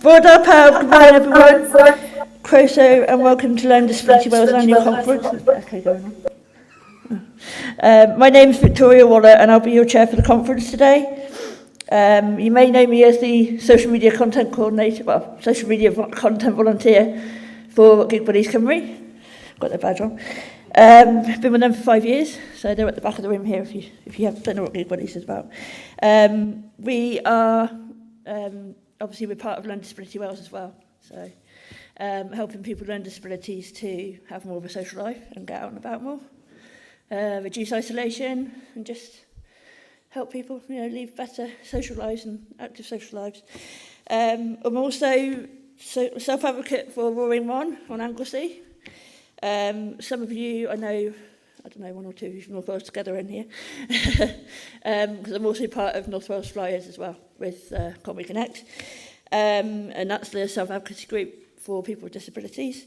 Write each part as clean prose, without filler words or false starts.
Bordar Pawb, good morning everyone. Croeso and welcome to Learning Disability Wales Annual Conference. Okay, going on. My name is Victoria Waller and I'll be your chair for the conference today. You may know me as the social media content coordinator, social media content volunteer for Gig Buddies Cymru. Got their badge on. Been with them for 5 years, so they're at the back of the room here if you don't know what Gig Buddies is about. We are, obviously we're part of Learning Disability Wales as well, so helping people with learning disabilities to have more of a social life and get out and about more, reduce isolation and just help people, lead better social lives and active social lives. I'm also self-advocate for Roaring One on Anglesey. Some of you, I don't know, one or two from North Wales together in here, because I'm also part of North Wales Flyers as well with Conwy Connect, and that's the self-advocacy group for people with disabilities.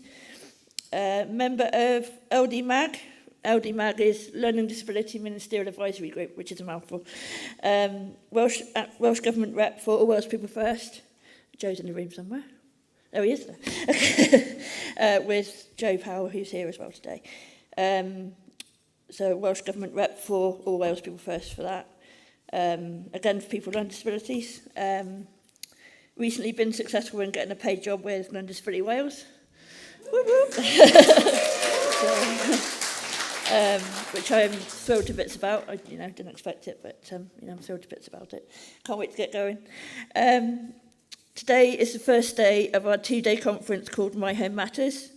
Member of LDMAG. LDMAG is Learning Disability Ministerial Advisory Group, which is a mouthful. Welsh Government rep for All Wales People First. Joe's in the room somewhere. Oh, he is there. With Joe Powell, who's here as well today. So Welsh Government rep for All Wales People First for that. Again, for people with learning disabilities. Recently been successful in getting a paid job with Learning Disability Wales. Whoop, whoop. Which I'm thrilled to bits about. I didn't expect it, but I'm thrilled to bits about it. Can't wait to get going. Today is the first day of our 2-day conference called My Home Matters.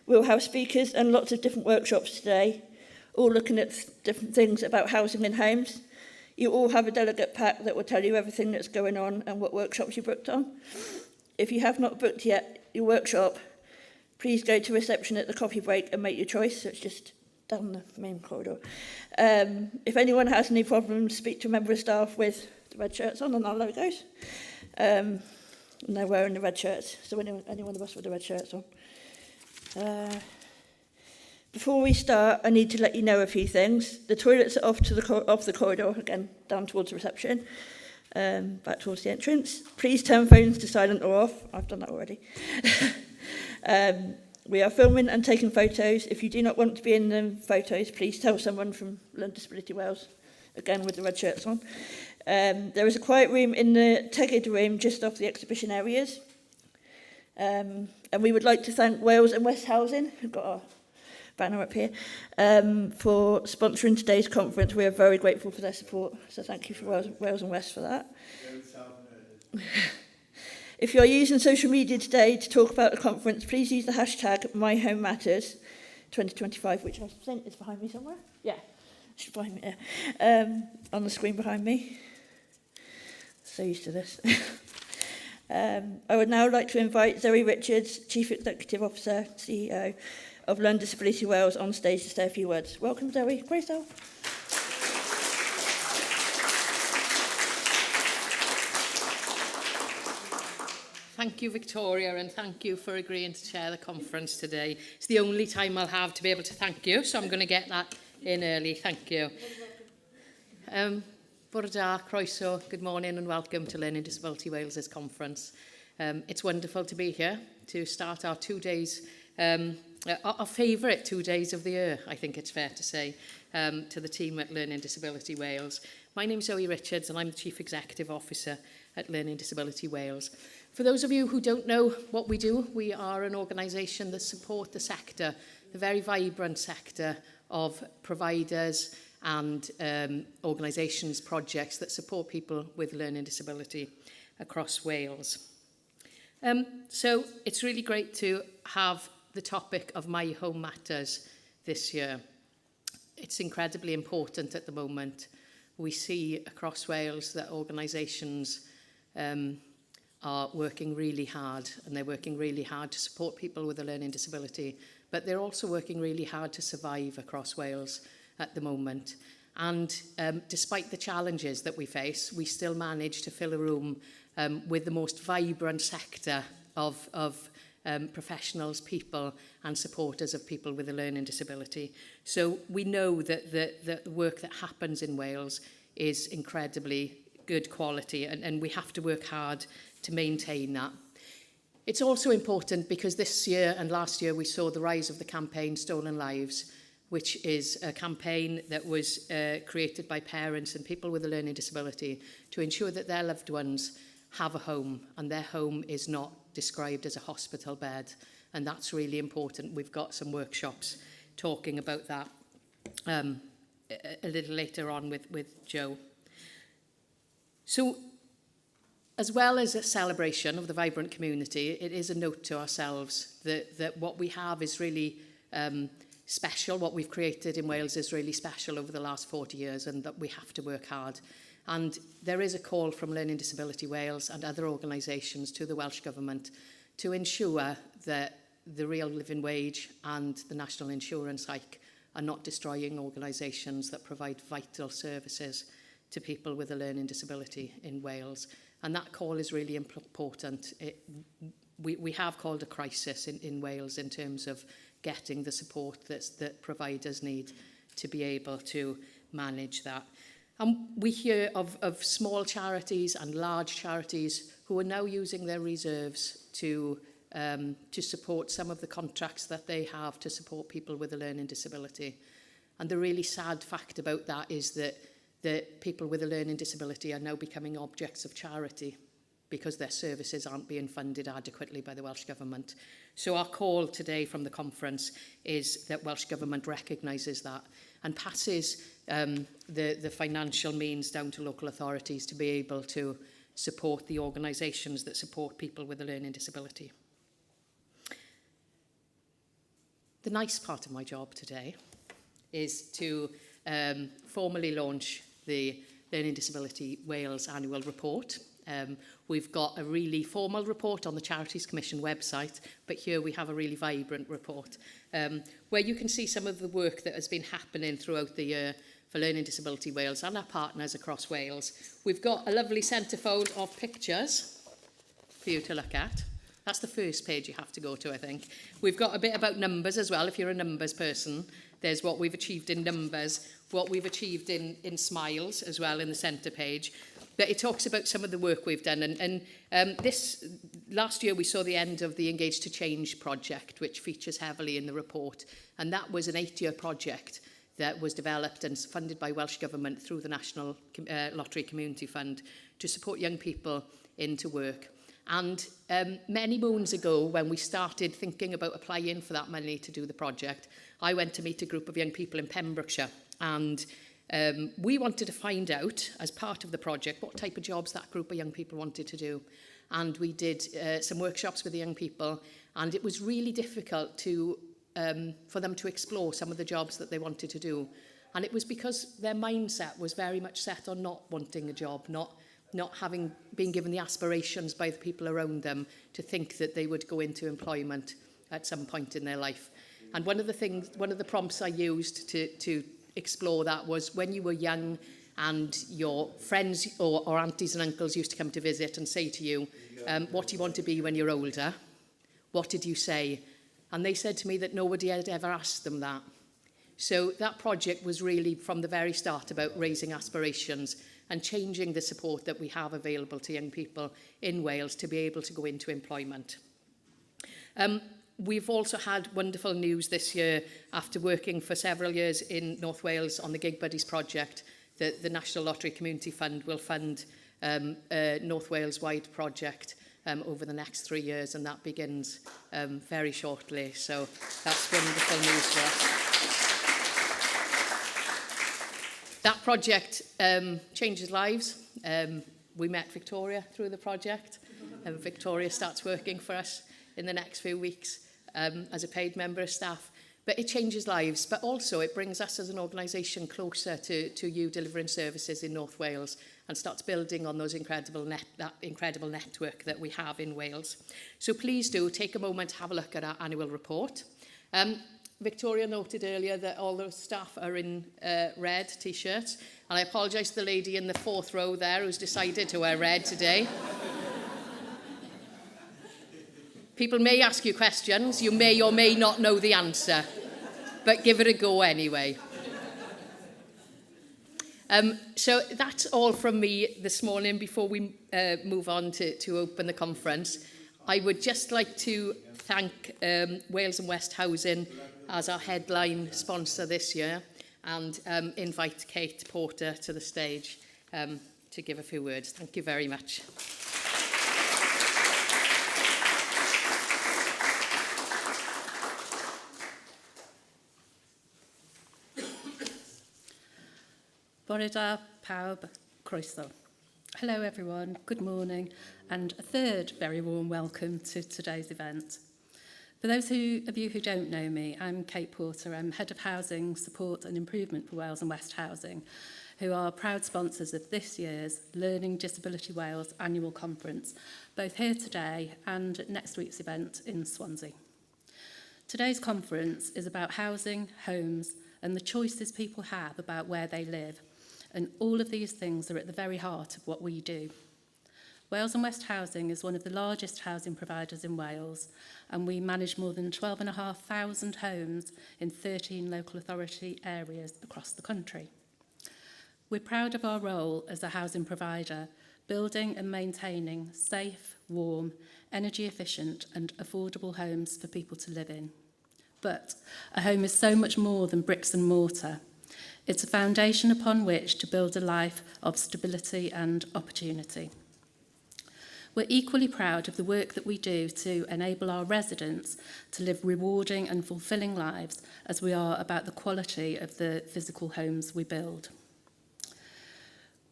We'll have speakers and lots of different workshops today, all looking at different things about housing and homes. You all have a delegate pack that will tell you everything that's going on and what workshops you booked on. If you have not booked yet your workshop, please go to reception at the coffee break and make your choice. So it's just down the main corridor. If anyone has any problems, speak to a member of staff with the red shirts on and our logos. And they're wearing the red shirts, so anyone of us with the red shirts on. Before we start, I need to let you know a few things. The toilets are off the corridor, again, down towards the reception, back towards the entrance. Please turn phones to silent or off. I've done that already. We are filming and taking photos. If you do not want to be in the photos, please tell someone from Learning Disability Wales, again with the red shirts on. There is a quiet room in the Tegid room just off the exhibition areas. And we would like to thank Wales and West Housing, who've got our banner up here, for sponsoring today's conference. We are very grateful for their support, so thank you for Wales and West for that. If you're using social media today to talk about the conference, please use the hashtag MyHomeMatters2025, which I think is behind me somewhere. Yeah, it's behind me there. On the screen behind me. So used to this. I would now like to invite Zoe Richards, Chief Executive Officer, CEO of Learning Disability Wales, on stage to say a few words. Welcome, Zoe. Great yourself. Thank you, Victoria, and thank you for agreeing to chair the conference today. It's the only time I'll have to be able to thank you, so I'm going to get that in early. Thank you. Bore da, croeso, good morning and welcome to Learning Disability Wales' conference. It's wonderful to be here to start our 2 days, our favourite 2 days of the year, I think it's fair to say, to the team at Learning Disability Wales. My name's Zoe Richards and I'm the Chief Executive Officer at Learning Disability Wales. For those of you who don't know what we do, we are an organisation that support the sector, the very vibrant sector of providers and organisations, projects that support people with learning disability across Wales. So it's really great to have the topic of My Home Matters this year. It's incredibly important at the moment. We see across Wales that organisations are working really hard, and they're working really hard to support people with a learning disability, but they're also working really hard to survive across Wales at the moment. And despite the challenges that we face, we still manage to fill a room with the most vibrant sector of professionals, people and supporters of people with a learning disability. So we know that the work that happens in Wales is incredibly good quality, and we have to work hard to maintain that. It's also important because this year and last year we saw the rise of the campaign Stolen Lives, which is a campaign that was created by parents and people with a learning disability to ensure that their loved ones have a home and their home is not described as a hospital bed. And that's really important. We've got some workshops talking about that a little later on with Joe. So, as well as a celebration of the vibrant community, it is a note to ourselves that what we have is really special. What we've created in Wales is really special over the last 40 years, and that we have to work hard. And there is a call from Learning Disability Wales and other organisations to the Welsh Government to ensure that the real living wage and the national insurance hike are not destroying organisations that provide vital services to people with a learning disability in Wales. And that call is really important. We have called a crisis in Wales in terms of getting the support that providers need to be able to manage that. And we hear of small charities and large charities who are now using their reserves to support some of the contracts that they have to support people with a learning disability. And the really sad fact about that is that people with a learning disability are now becoming objects of charity because their services aren't being funded adequately by the Welsh Government. So our call today from the conference is that Welsh Government recognises that and passes the financial means down to local authorities to be able to support the organisations that support people with a learning disability. The nice part of my job today is to formally launch the Learning Disability Wales annual report. We've got a really formal report on the Charities Commission website, but here we have a really vibrant report where you can see some of the work that has been happening throughout the year for Learning Disability Wales and our partners across Wales. We've got a lovely centrefold of pictures for you to look at. That's the first page you have to go to, I think. We've got a bit about numbers as well, if you're a numbers person. There's what we've achieved in numbers, what we've achieved in smiles as well in the centre page. But it talks about some of the work we've done. And this last year we saw the end of the Engage to Change project, which features heavily in the report. And that was an 8-year project that was developed and funded by Welsh Government through the National Lottery Community Fund to support young people into work. And many moons ago, when we started thinking about applying for that money to do the project, I went to meet a group of young people in Pembrokeshire, and we wanted to find out, as part of the project, what type of jobs that group of young people wanted to do. And we did some workshops with the young people, and it was really difficult for them to explore some of the jobs that they wanted to do. And it was because their mindset was very much set on not wanting a job, not having been given the aspirations by the people around them to think that they would go into employment at some point in their life. And one of the prompts I used to explore that was when you were young and your friends or aunties and uncles used to come to visit and say to you, what do you want to be when you're older? What did you say? And they said to me that nobody had ever asked them that. So that project was really from the very start about raising aspirations and changing the support that we have available to young people in Wales to be able to go into employment. We've also had wonderful news this year after working for several years in North Wales on the Gig Buddies project that the National Lottery Community Fund will fund a North Wales-wide project over the next 3 years, and that begins very shortly. So that's wonderful news for us. That project changes lives. We met Victoria through the project, and Victoria starts working for us in the next few weeks as a paid member of staff. But it changes lives, but also it brings us as an organisation closer to you delivering services in North Wales and starts building on those that incredible network that we have in Wales. So please do take a moment to have a look at our annual report. Victoria noted earlier that all the staff are in red T-shirts, and I apologise to the lady in the 4th row there who's decided to wear red today. People may ask you questions, you may or may not know the answer, but give it a go anyway. So that's all from me this morning. Before we move on to open the conference, I would just like to thank Wales and West Housing as our headline sponsor this year, and invite Kate Porter to the stage to give a few words. Thank you very much. Bore da, pawb, croeso. Hello everyone, good morning, and a third very warm welcome to today's event. For those of you who don't know me, I'm Kate Porter. I'm Head of Housing, Support and Improvement for Wales and West Housing, who are proud sponsors of this year's Learning Disability Wales annual conference, both here today and at next week's event in Swansea. Today's conference is about housing, homes, and the choices people have about where they live. And all of these things are at the very heart of what we do. Wales and West Housing is one of the largest housing providers in Wales, and we manage more than 12,500 homes in 13 local authority areas across the country. We're proud of our role as a housing provider, building and maintaining safe, warm, energy efficient and affordable homes for people to live in. But a home is so much more than bricks and mortar. It's a foundation upon which to build a life of stability and opportunity. We're equally proud of the work that we do to enable our residents to live rewarding and fulfilling lives, as we are about the quality of the physical homes we build.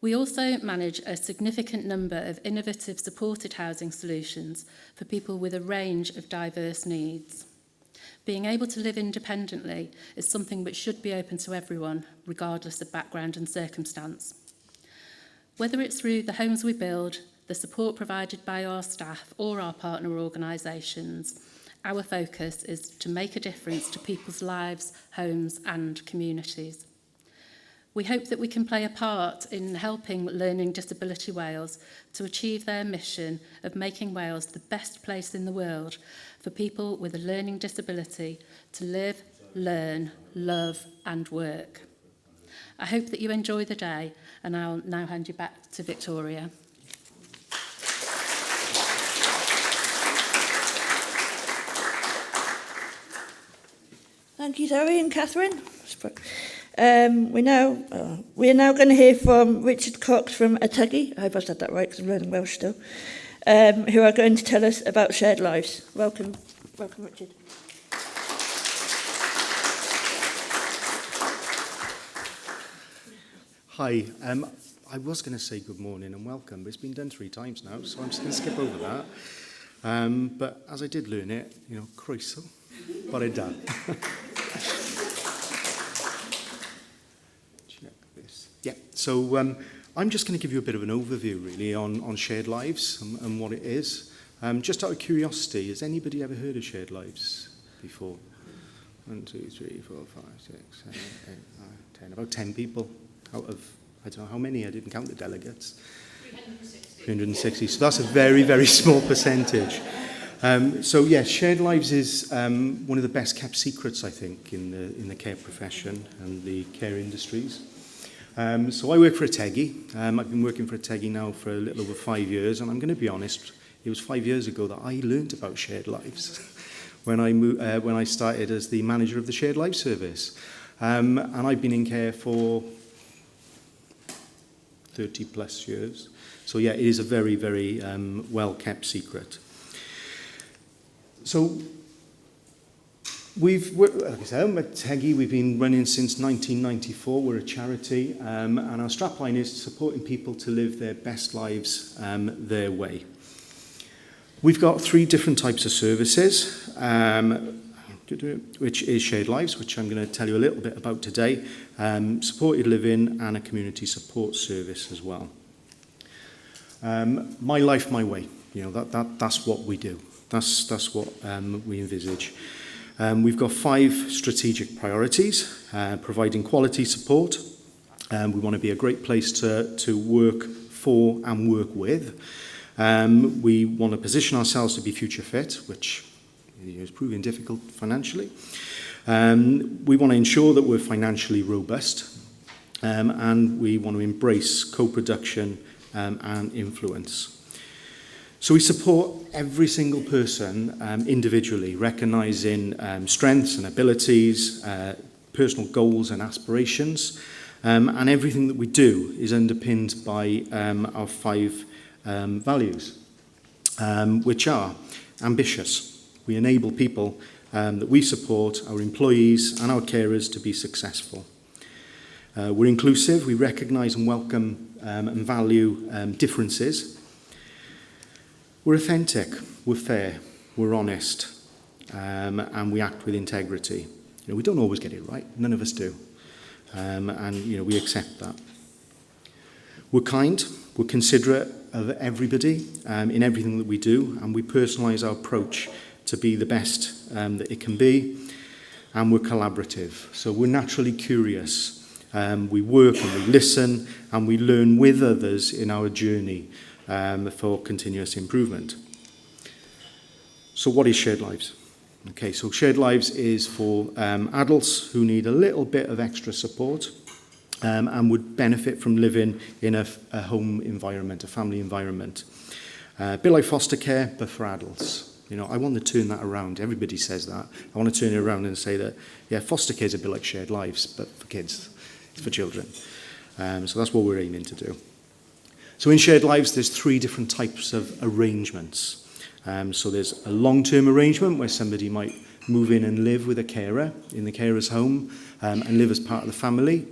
We also manage a significant number of innovative supported housing solutions for people with a range of diverse needs. Being able to live independently is something which should be open to everyone, regardless of background and circumstance. Whether it's through the homes we build, the support provided by our staff or our partner organisations, our focus is to make a difference to people's lives, homes and communities. We hope that we can play a part in helping Learning Disability Wales to achieve their mission of making Wales the best place in the world for people with a learning disability to live, learn, love and work. I hope that you enjoy the day, and I'll now hand you back to Victoria. Thank you, Zoe and Catherine. We're now going to hear from Richard Cox from Ategi. I hope I said that right because I'm learning Welsh still. Who are going to tell us about shared lives. Welcome, Richard. Hi, I was going to say good morning and welcome, but it's been done 3 times now, so I'm just going to skip over that. But as I did learn it, croeso, bore da. Check this. Yeah, so I'm just going to give you a bit of an overview, really, on shared lives and what it is. Just out of curiosity, has anybody ever heard of shared lives before? 1, 2, 3, 4, 5, 6, 7, 8, 9, 10. About 10 people out of, I don't know how many, I didn't count the delegates. 360. So that's a very, very small percentage. So yes, shared lives is one of the best kept secrets, I think, in the care profession and the care industries. So I work for Ategi. I've been working for Ategi now for a little over 5 years, and I'm going to be honest, it was 5 years ago that I learned about shared lives when I started as the manager of the Shared Life Service. And I've been in care for 30 plus years. So yeah, it is a very, very well-kept secret. So like I said, at Ategi, we've been running since 1994. We're a charity, and our strapline is supporting people to live their best lives their way. We've got 3 different types of services, which is shared lives, which I'm going to tell you a little bit about today, supported living, and a community support service as well. My life, my way. That's what we do. That's what we envisage. We've got 5 strategic priorities: providing quality support. We want to be a great place to work for and work with. We want to position ourselves to be future fit, which is proving difficult financially. We want to ensure that we're financially robust. and we want to embrace co-production and influence. So we support every single person individually, recognising strengths and abilities, personal goals and aspirations, and everything that we do is underpinned by our 5 values, which are ambitious. We enable people that we support, our employees and our carers, to be successful. We're inclusive. We recognise and welcome and value differences. We're authentic, we're fair, we're honest, and we act with integrity. You know, we don't always get it right, none of us do, and you know, we accept that. We're kind, we're considerate of everybody in everything that we do, and we personalise our approach to be the best that it can be, and we're collaborative. So we're naturally curious. We work and we listen, and we learn with others in our journey for continuous improvement. So what is Shared Lives? Okay, so Shared Lives is for adults who need a little bit of extra support and would benefit from living in a home environment, a family environment. A bit like foster care, but for adults. You know, I want to turn that around. Everybody says that. I want to turn it around and say that, yeah, foster care is a bit like Shared Lives, but for kids. It's for children. So that's what we're aiming to do. So in Shared Lives, there's 3 different types of arrangements. So there's a long-term arrangement where somebody might move in and live with a carer in the carer's home and live as part of the family,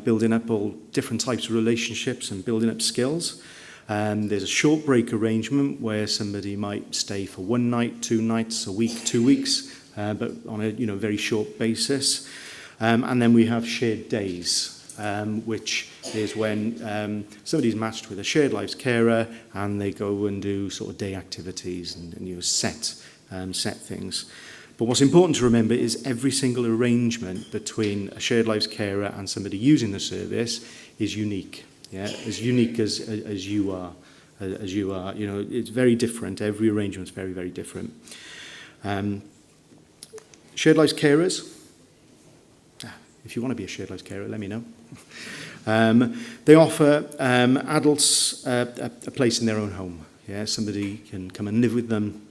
building up all different types of relationships and building up skills. There's a short break arrangement where somebody might stay for 1 night, 2 nights, a week, 2 weeks, but on a very short basis. And then we have shared days, which is when somebody's matched with a Shared Lives carer and they go and do sort of day activities and set things. But what's important to remember is every single arrangement between a Shared Lives carer and somebody using the service is unique. Yeah, as unique as you are. You know, it's very different. Every arrangement's very, very different. Shared Lives carers. If you want to be a Shared Lives carer, let me know. They offer adults a place in their own home. Yeah, somebody can come and live with them,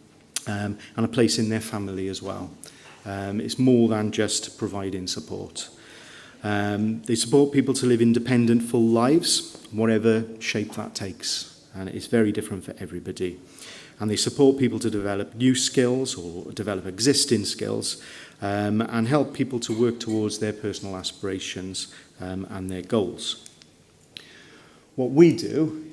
and a place in their family as well. It's more than just providing support. They support people to live independent, full lives, whatever shape that takes, and it's very different for everybody. And they support people to develop new skills or develop existing skills, and help people to work towards their personal aspirations and their goals. What we do,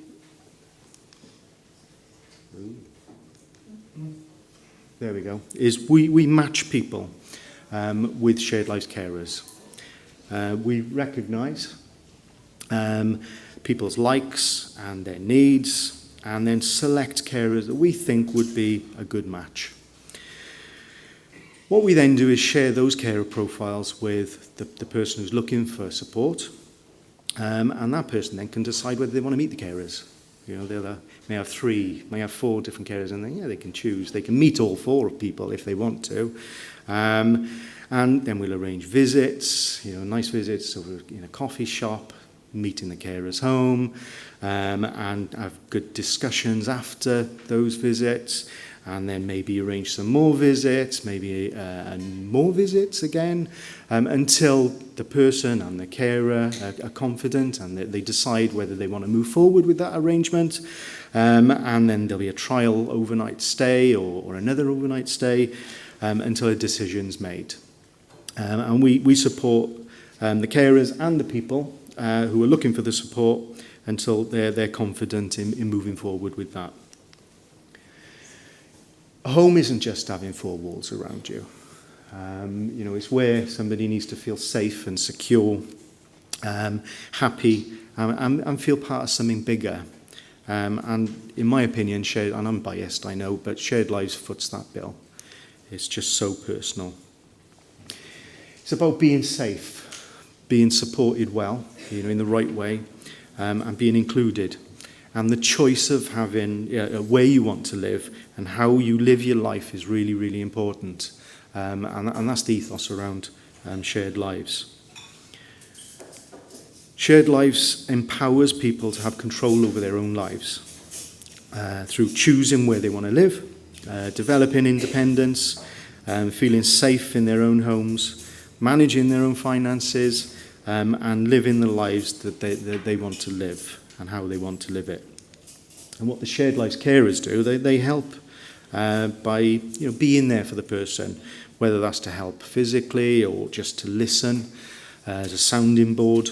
there we go, is we match people with Shared Lives carers. We recognise people's likes and their needs, and then select carers that we think would be a good match. What we then do is share those carer profiles with the person who's looking for support, and that person then can decide whether they want to meet the carers. You know, they may have 3, may have 4 different carers, and then they can choose. They can meet all 4 people if they want to, and then we'll arrange visits. You know, nice visits over in a coffee shop, meeting the carer's home, and have good discussions after those visits. And then maybe arrange some more visits, maybe more visits again, until the person and the carer are confident and they decide whether they want to move forward with that arrangement. And then there'll be a trial overnight stay or another overnight stay until a decision's made. And we support the carers and the people who are looking for the support until they're confident in moving forward with that. A home isn't just having 4 walls around you. You know, it's where somebody needs to feel safe and secure, happy, and feel part of something bigger. And in my opinion, and I'm biased, I know, but Shared Lives foots that bill. It's just so personal. It's about being safe, being supported well, you know, in the right way, and being included. And the choice of having where you want to live and how you live your life is really, really important. And that's the ethos around Shared Lives. Shared lives empowers people to have control over their own lives through choosing where they want to live, developing independence, feeling safe in their own homes, managing their own finances, and living the lives that they want to live and how they want to live it. And what the shared lives carers do, they help by being there for the person, whether that's to help physically or just to listen as a sounding board.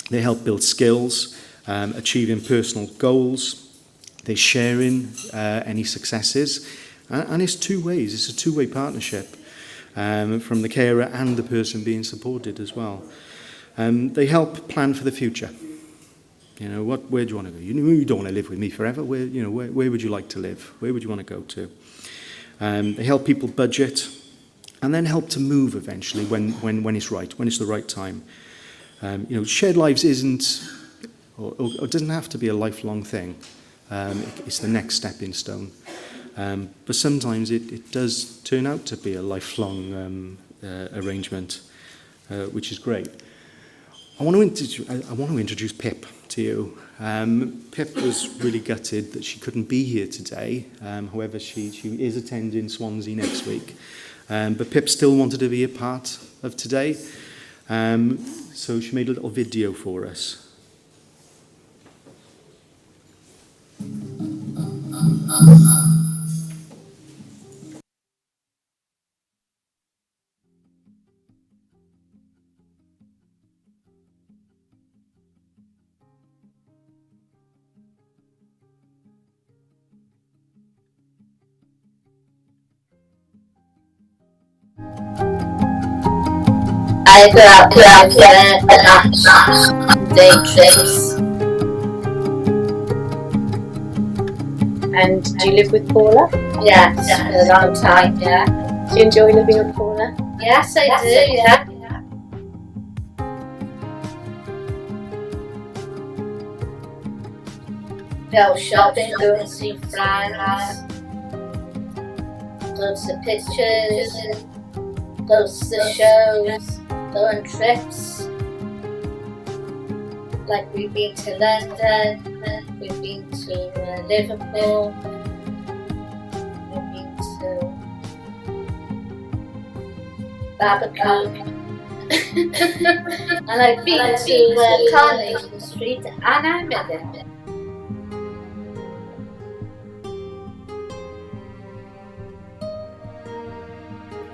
They help build skills, achieving personal goals. They share in any successes. And it's two ways. It's a two-way partnership from the carer and the person being supported as well. They help plan for the future. Where do you want to go? You don't want to live with me forever. Where would you like to live? Where would you want to go to? They help people budget and then help to move eventually when it's right, when it's the right time. Shared lives isn't, or doesn't have to be a lifelong thing. It's the next stepping stone. But sometimes it does turn out to be a lifelong arrangement, which is great. I want to introduce Pip to you. Pip was really gutted that she couldn't be here today. However, she is attending Swansea next week. But Pip still wanted to be a part of today. So she made a little video for us. I go out to match day trips. And do you live with Paula? Yes, for a long time, yeah. Do you enjoy living with Paula? Yes, I do, yeah. Go shopping, go and see friends. Go to pictures. Go to the shows. Go on trips. Like we've been to London, we've been to Liverpool, we've been to Barbican, and I've been to Coronation Street and I'm in it.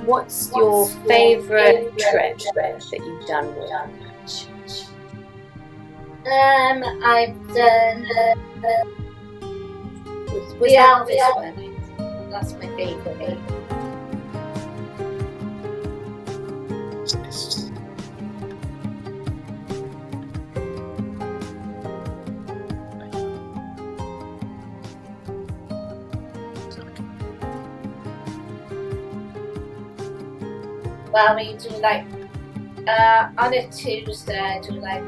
What's your favourite trip that you've done with Match? I've done the Elvis one. That's my favourite. Well, we do like on a Tuesday. I do like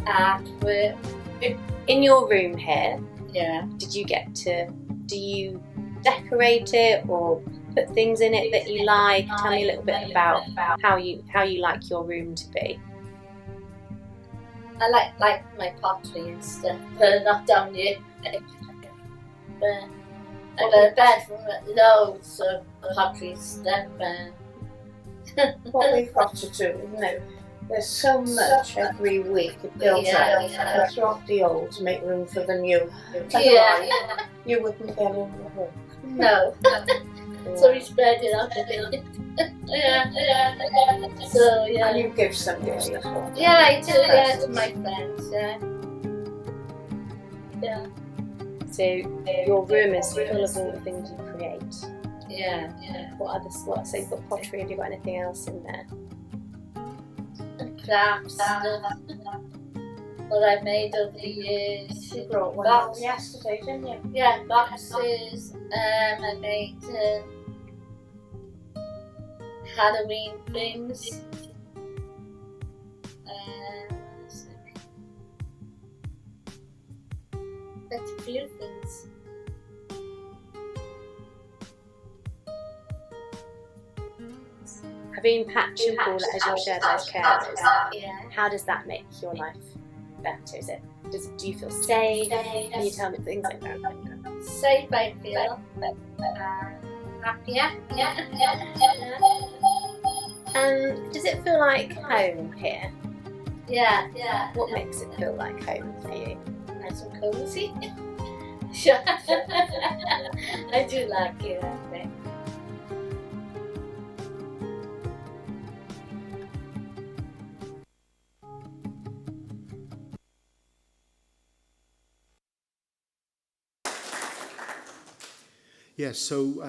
artwork. In your room here, Yeah. do you decorate it or put things in it that you like? Tell me a little bit about how you like your room to be. I like my pottery and stuff, but not down here. But I've got a bedroom with loads of pottery stuff. What we've got to do, there's so much every week it builds Yeah. out. To throw up the old to make room for the new. Yeah. You wouldn't get in the hole. No. So we spread it out a bit. Yeah. So yeah. And you give some gifts as well. Yeah, I do. Yeah, to my friends. Yeah. Yeah. So your room is full of all the things you create. Yeah. So you've got pottery. Have you got anything else in there? And crafts stuff. What I've made over the years. You brought one home yesterday, didn't you? Yeah, boxes. I made Halloween things. That's a few things. having Patch and Paula as your shared life carers, Yeah. how does that make your life better? Do you feel safe? Can you tell me things like that? Safe, I feel. Happier. And does it feel like home here? Yeah. What makes it feel like home for you? Nice and cozy. Sure. I do like it, I think. Yeah, so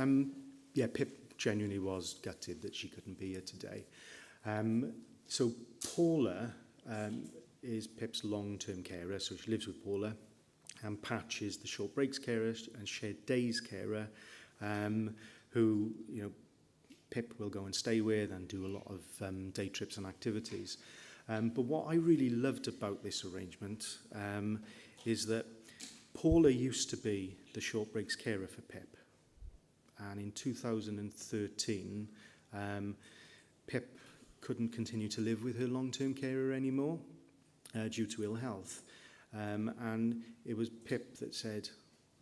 Pip genuinely was gutted that she couldn't be here today. So Paula is Pip's long-term carer, so she lives with Paula, and Patch is the short breaks carer and shared days carer, who Pip will go and stay with and do a lot of day trips and activities. But what I really loved about this arrangement is that Paula used to be the short breaks carer for Pip. And in 2013, Pip couldn't continue to live with her long-term carer anymore due to ill health. And it was Pip that said,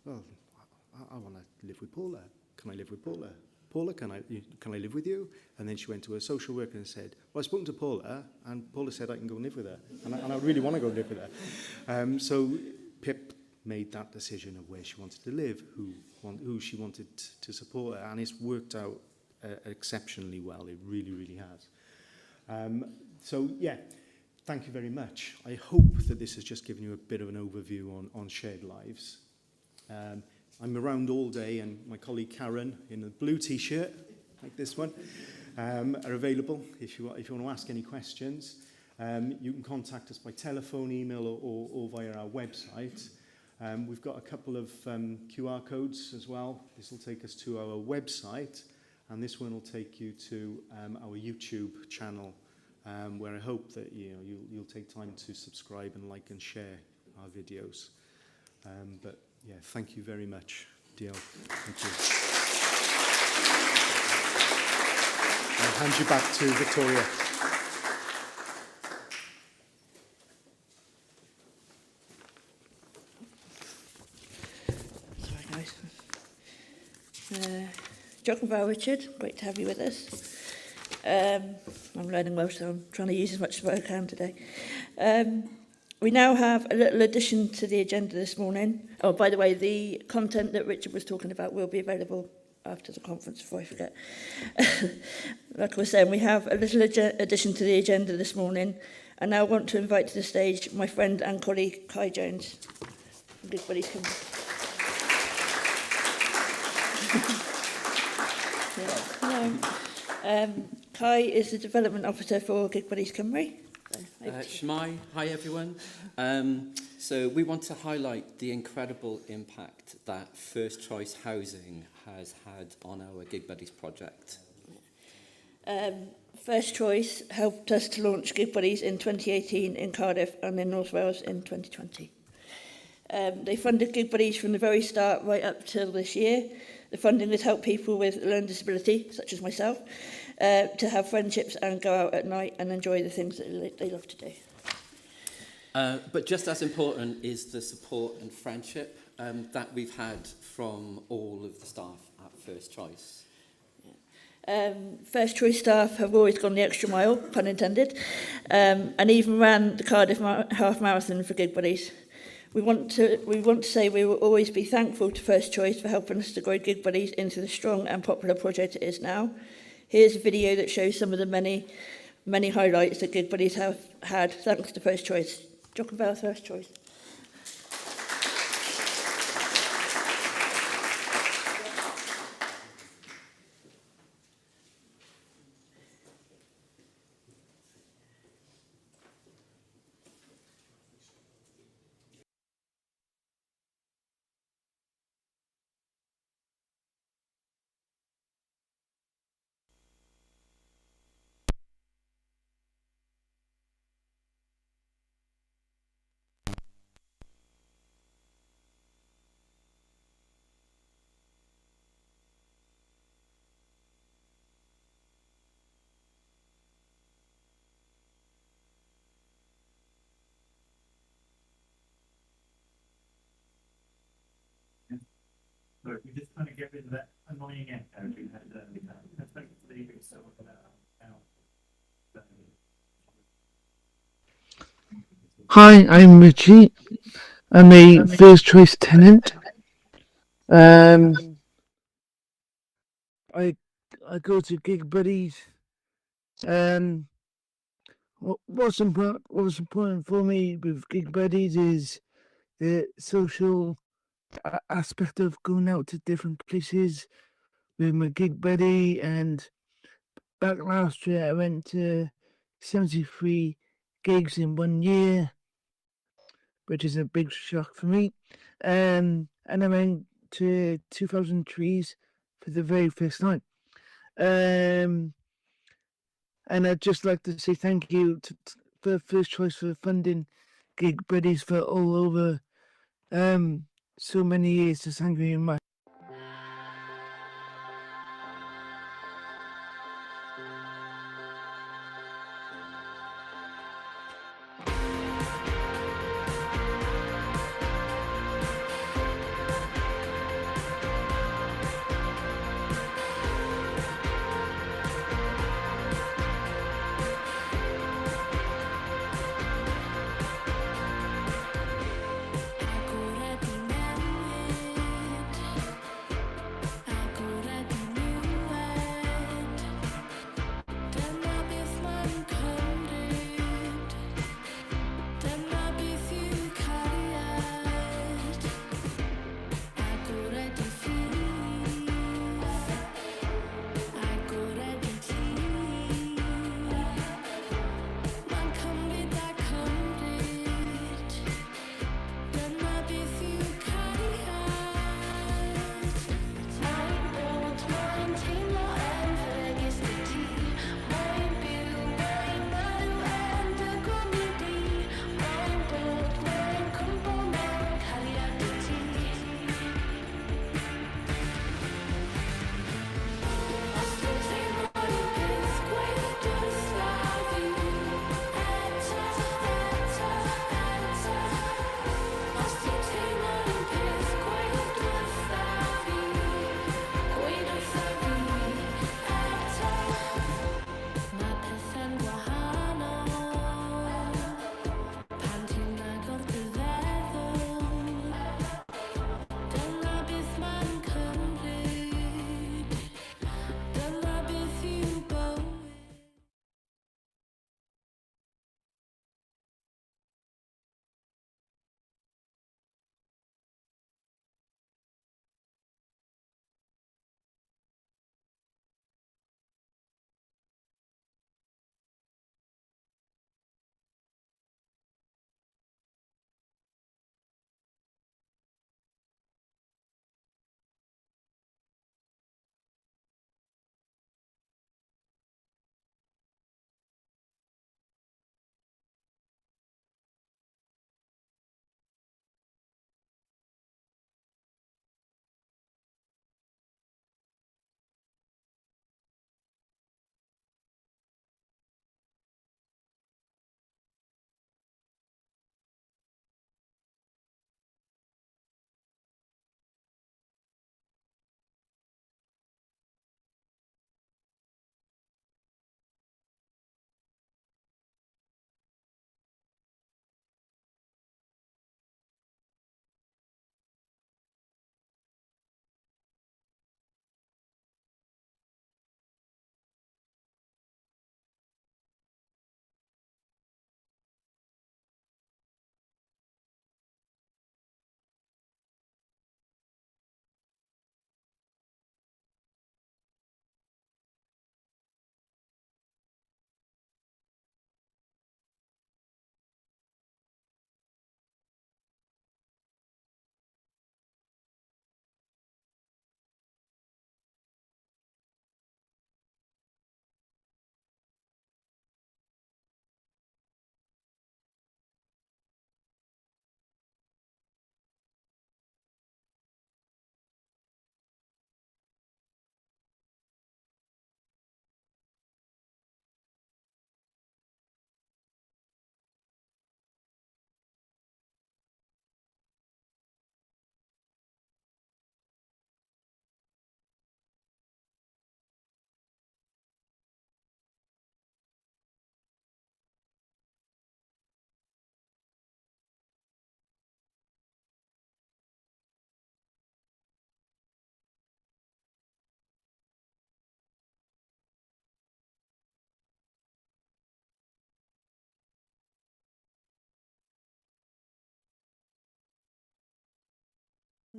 well, I want to live with Paula. Can I live with Paula? Paula, can I live with you? And then she went to a social worker and said, well, I've spoken to Paula, and Paula said I can go and live with her. And I really want to go live with her. So Pip made that decision of where she wanted to live, who she wanted to support her, and it's worked out exceptionally well. It really, really has. So, yeah, thank you very much. I hope that this has just given you a bit of an overview on shared lives. I'm around all day, and my colleague Karen, in a blue T-shirt, like this one, are available if you want to ask any questions. You can contact us by telephone, email, or via our website. We've got a couple of QR codes as well. This will take us to our website, and this one will take you to our YouTube channel, where I hope that you'll take time to subscribe and like and share our videos. But yeah, thank you very much, DL. Thank you. I'll hand you back to Victoria. Jochen Val Richard, great to have you with us. I'm learning Welsh, so I'm trying to use as much as I can today. We now have a little addition to the agenda this morning. Oh, by the way, the content that Richard was talking about will be available after the conference, before I forget. Like I was saying, we have a little addition to the agenda this morning. I now want to invite to the stage my friend and colleague, Kai Jones. Good buddies, come on. Hello. Kai is the Development Officer for Gig Buddies Cymru. Shmai, hi everyone. So we want to highlight the incredible impact that First Choice Housing has had on our Gig Buddies project. First Choice helped us to launch Gig Buddies in 2018 in Cardiff and in North Wales in 2020. They funded Gig Buddies from the very start right up till this year. The funding has helped people with learning disability, such as myself, to have friendships and go out at night and enjoy the things that they love to do. But just as important is the support and friendship that we've had from all of the staff at First Choice. First Choice staff have always gone the extra mile, pun intended, and even ran the Cardiff Half Marathon for Gig Buddies. We want to say we will always be thankful to First Choice for helping us to grow Gig Buddies into the strong and popular project it is now. Here's a video that shows some of the many highlights that Gig Buddies have had thanks to First Choice. Jochen Val, First Choice. So if we just kind of get rid of that annoying echo we had earlier, hopefully we sort of out. Hi, I'm Richie. I'm a first choice tenant. I go to Gig Buddies. What's important for me with Gig Buddies is the social aspect of going out to different places with my Gig Buddy. And back last year, I went to 73 gigs in 1 year, which is a big shock for me. And I went to 2,000 trees for the very first time. And I'd just like to say thank you for First Choice for funding Gig Buddies for all over so many years. So thank you very much.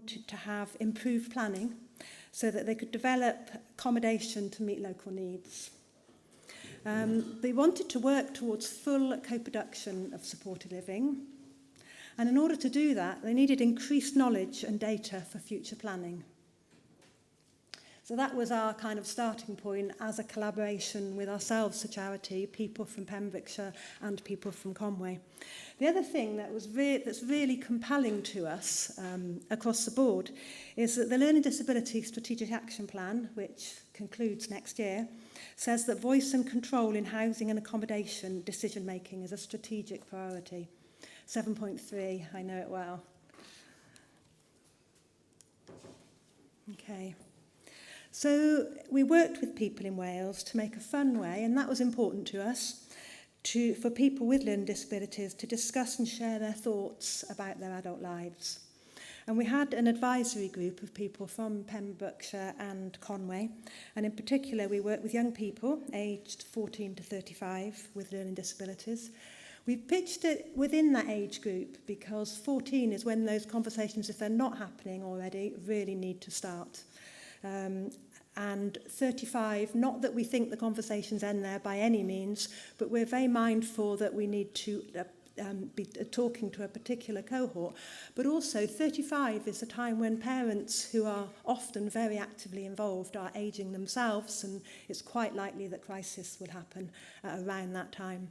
to have improved planning so that they could develop accommodation to meet local needs. They wanted to work towards full co-production of supported living, and in order to do that, they needed increased knowledge and data for future planning. So that was our kind of starting point as a collaboration with ourselves, the charity, people from Pembrokeshire and people from Conway. The other thing that was that's really compelling to us across the board is that the Learning Disability Strategic Action Plan, which concludes next year, says that voice and control in housing and accommodation decision making is a strategic priority. 7.3, I know it well. Okay. So we worked with people in Wales to make a fun way, and that was important to us, for people with learning disabilities to discuss and share their thoughts about their adult lives. And we had an advisory group of people from Pembrokeshire and Conway, and in particular we worked with young people aged 14 to 35 with learning disabilities. We pitched it within that age group because 14 is when those conversations, if they're not happening already, really need to start. And 35, not that we think the conversations end there by any means, but we're very mindful that we need to be talking to a particular cohort. But also 35 is a time when parents who are often very actively involved are ageing themselves, and it's quite likely that crisis will happen around that time.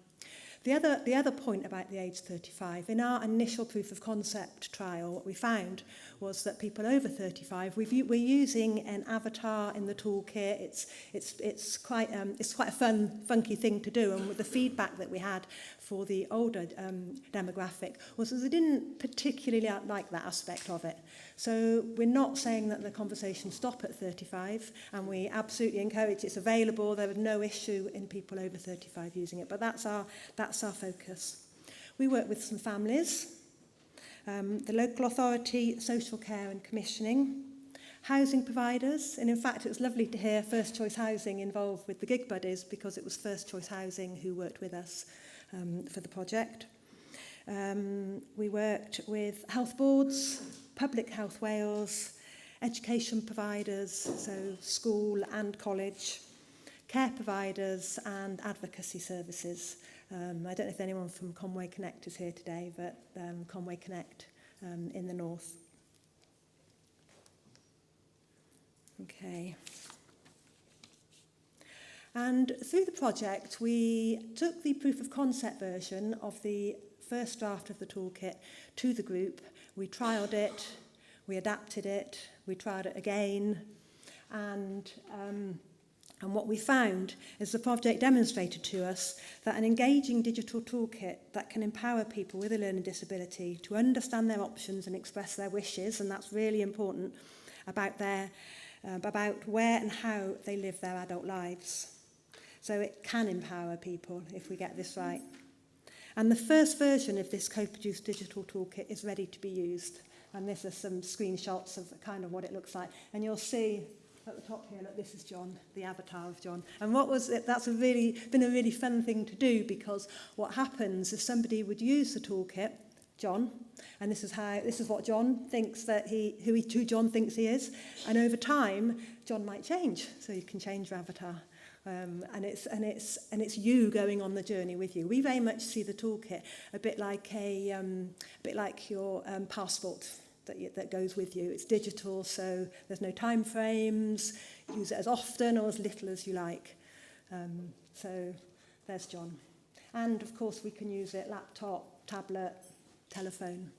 The other point about the age 35, in our initial proof of concept trial, what we found was that people over 35, we're using an avatar in the toolkit. It's quite a funky thing to do, and with the feedback that we had for the older demographic was that they didn't particularly like that aspect of it. So we're not saying that the conversations stop at 35, and we absolutely encourage it's available. There was no issue in people over 35 using it, but that's our focus. We work with some families, the local authority, social care and commissioning, housing providers, and in fact it was lovely to hear First Choice Housing involved with the Gig Buddies because it was First Choice Housing who worked with us for the project. We worked with health boards, Public Health Wales, education providers, so school and college, care providers and advocacy services. I don't know if anyone from Conway Connect is here today, but Conway Connect in the north. Okay. And through the project, we took the proof of concept version of the first draft of the toolkit to the group. We trialled it, we adapted it, we tried it again, and what we found is the project demonstrated to us that an engaging digital toolkit that can empower people with a learning disability to understand their options and express their wishes, and that's really important, about where and how they live their adult lives. So it can empower people if we get this right. And the first version of this co-produced digital toolkit is ready to be used. And this are some screenshots of kind of what it looks like. And you'll see at the top here, look, this is John, the avatar of John. And that's been a really fun thing to do, because what happens is somebody would use the toolkit, John, and this is what John thinks who John thinks he is. And over time, John might change. So you can change your avatar. And it's you going on the journey with you. We very much see the toolkit a bit like your passport that goes with you. It's digital, so there's no time frames. Use it as often or as little as you like. So there's John. And of course we can use it laptop, tablet, telephone.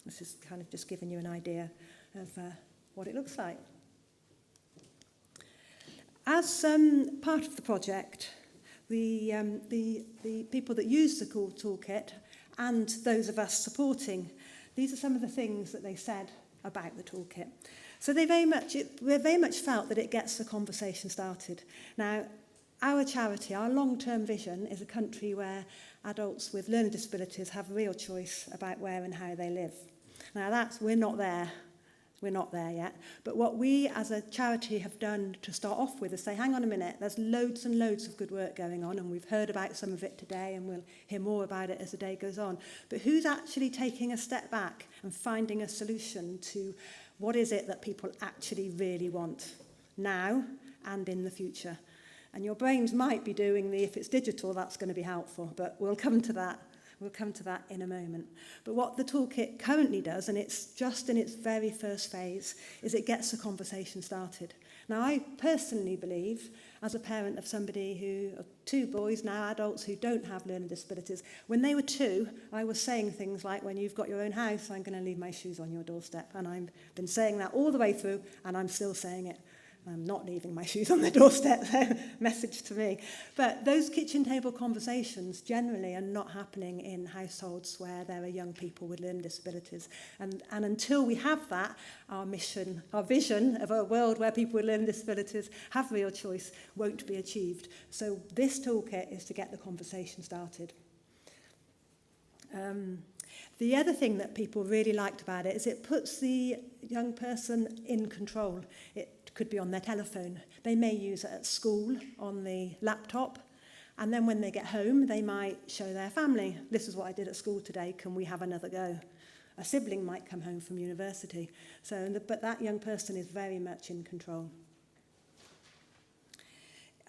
This is kind of just giving you an idea of what it looks like. As part of the project, the people that use the toolkit and those of us supporting, these are some of the things that they said about the toolkit. So we very much felt that it gets the conversation started. Now, our charity, our long-term vision is a country where adults with learning disabilities have real choice about where and how they live. Now, we're not there. We're not there yet. But what we as a charity have done to start off with is say, hang on a minute, there's loads and loads of good work going on, and we've heard about some of it today, and we'll hear more about it as the day goes on. But who's actually taking a step back and finding a solution to What is it that people actually really want now and in the future? And your brains might be doing if it's digital, that's going to be helpful, but we'll come to that. We'll come to that in a moment. But what the toolkit currently does, and it's just in its very first phase, is it gets the conversation started. Now, I personally believe, as a parent of somebody who, 2 boys, now adults, who don't have learning disabilities, when they were 2, I was saying things like, when you've got your own house, I'm going to leave my shoes on your doorstep. And I've been saying that all the way through, and I'm still saying it. I'm not leaving my shoes on the doorstep, message to me. But those kitchen table conversations generally are not happening in households where there are young people with learning disabilities. And until we have that, our mission, our vision of a world where people with learning disabilities have real choice won't be achieved. So this toolkit is to get the conversation started. The other thing that people really liked about it is it puts the young person in control. It could be on their telephone. They may use it at school on the laptop, and then when they get home, they might show their family, this is what I did at school today, can we have another go? A sibling might come home from university. But that young person is very much in control.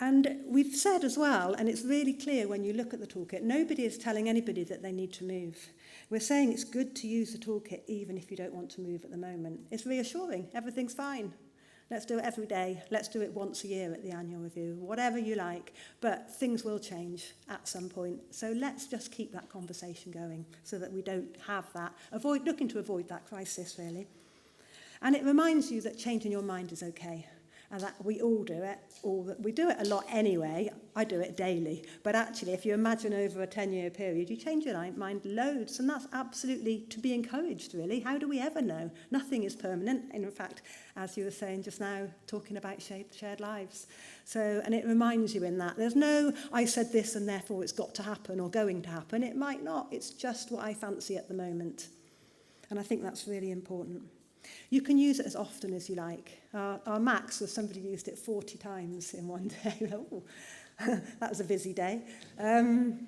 And we've said as well, and it's really clear when you look at the toolkit, nobody is telling anybody that they need to move. We're saying it's good to use the toolkit even if you don't want to move at the moment. It's reassuring, everything's fine. Let's do it every day. Let's do it once a year at the annual review, whatever you like. But things will change at some point. So let's just keep that conversation going so that we don't have that, looking to avoid that crisis, really. And it reminds you that changing your mind is okay. And that we all do it, we do it a lot anyway. I do it daily. But actually, if you imagine over a 10-year period, you change your mind loads. And that's absolutely to be encouraged, really. How do we ever know? Nothing is permanent. In fact, as you were saying just now, talking about shared lives. And it reminds you in that. There's no, I said this and therefore it's got to happen or going to happen. It might not. It's just what I fancy at the moment. And I think that's really important. You can use it as often as you like. Our max was somebody used it 40 times in one day. Oh, that was a busy day. And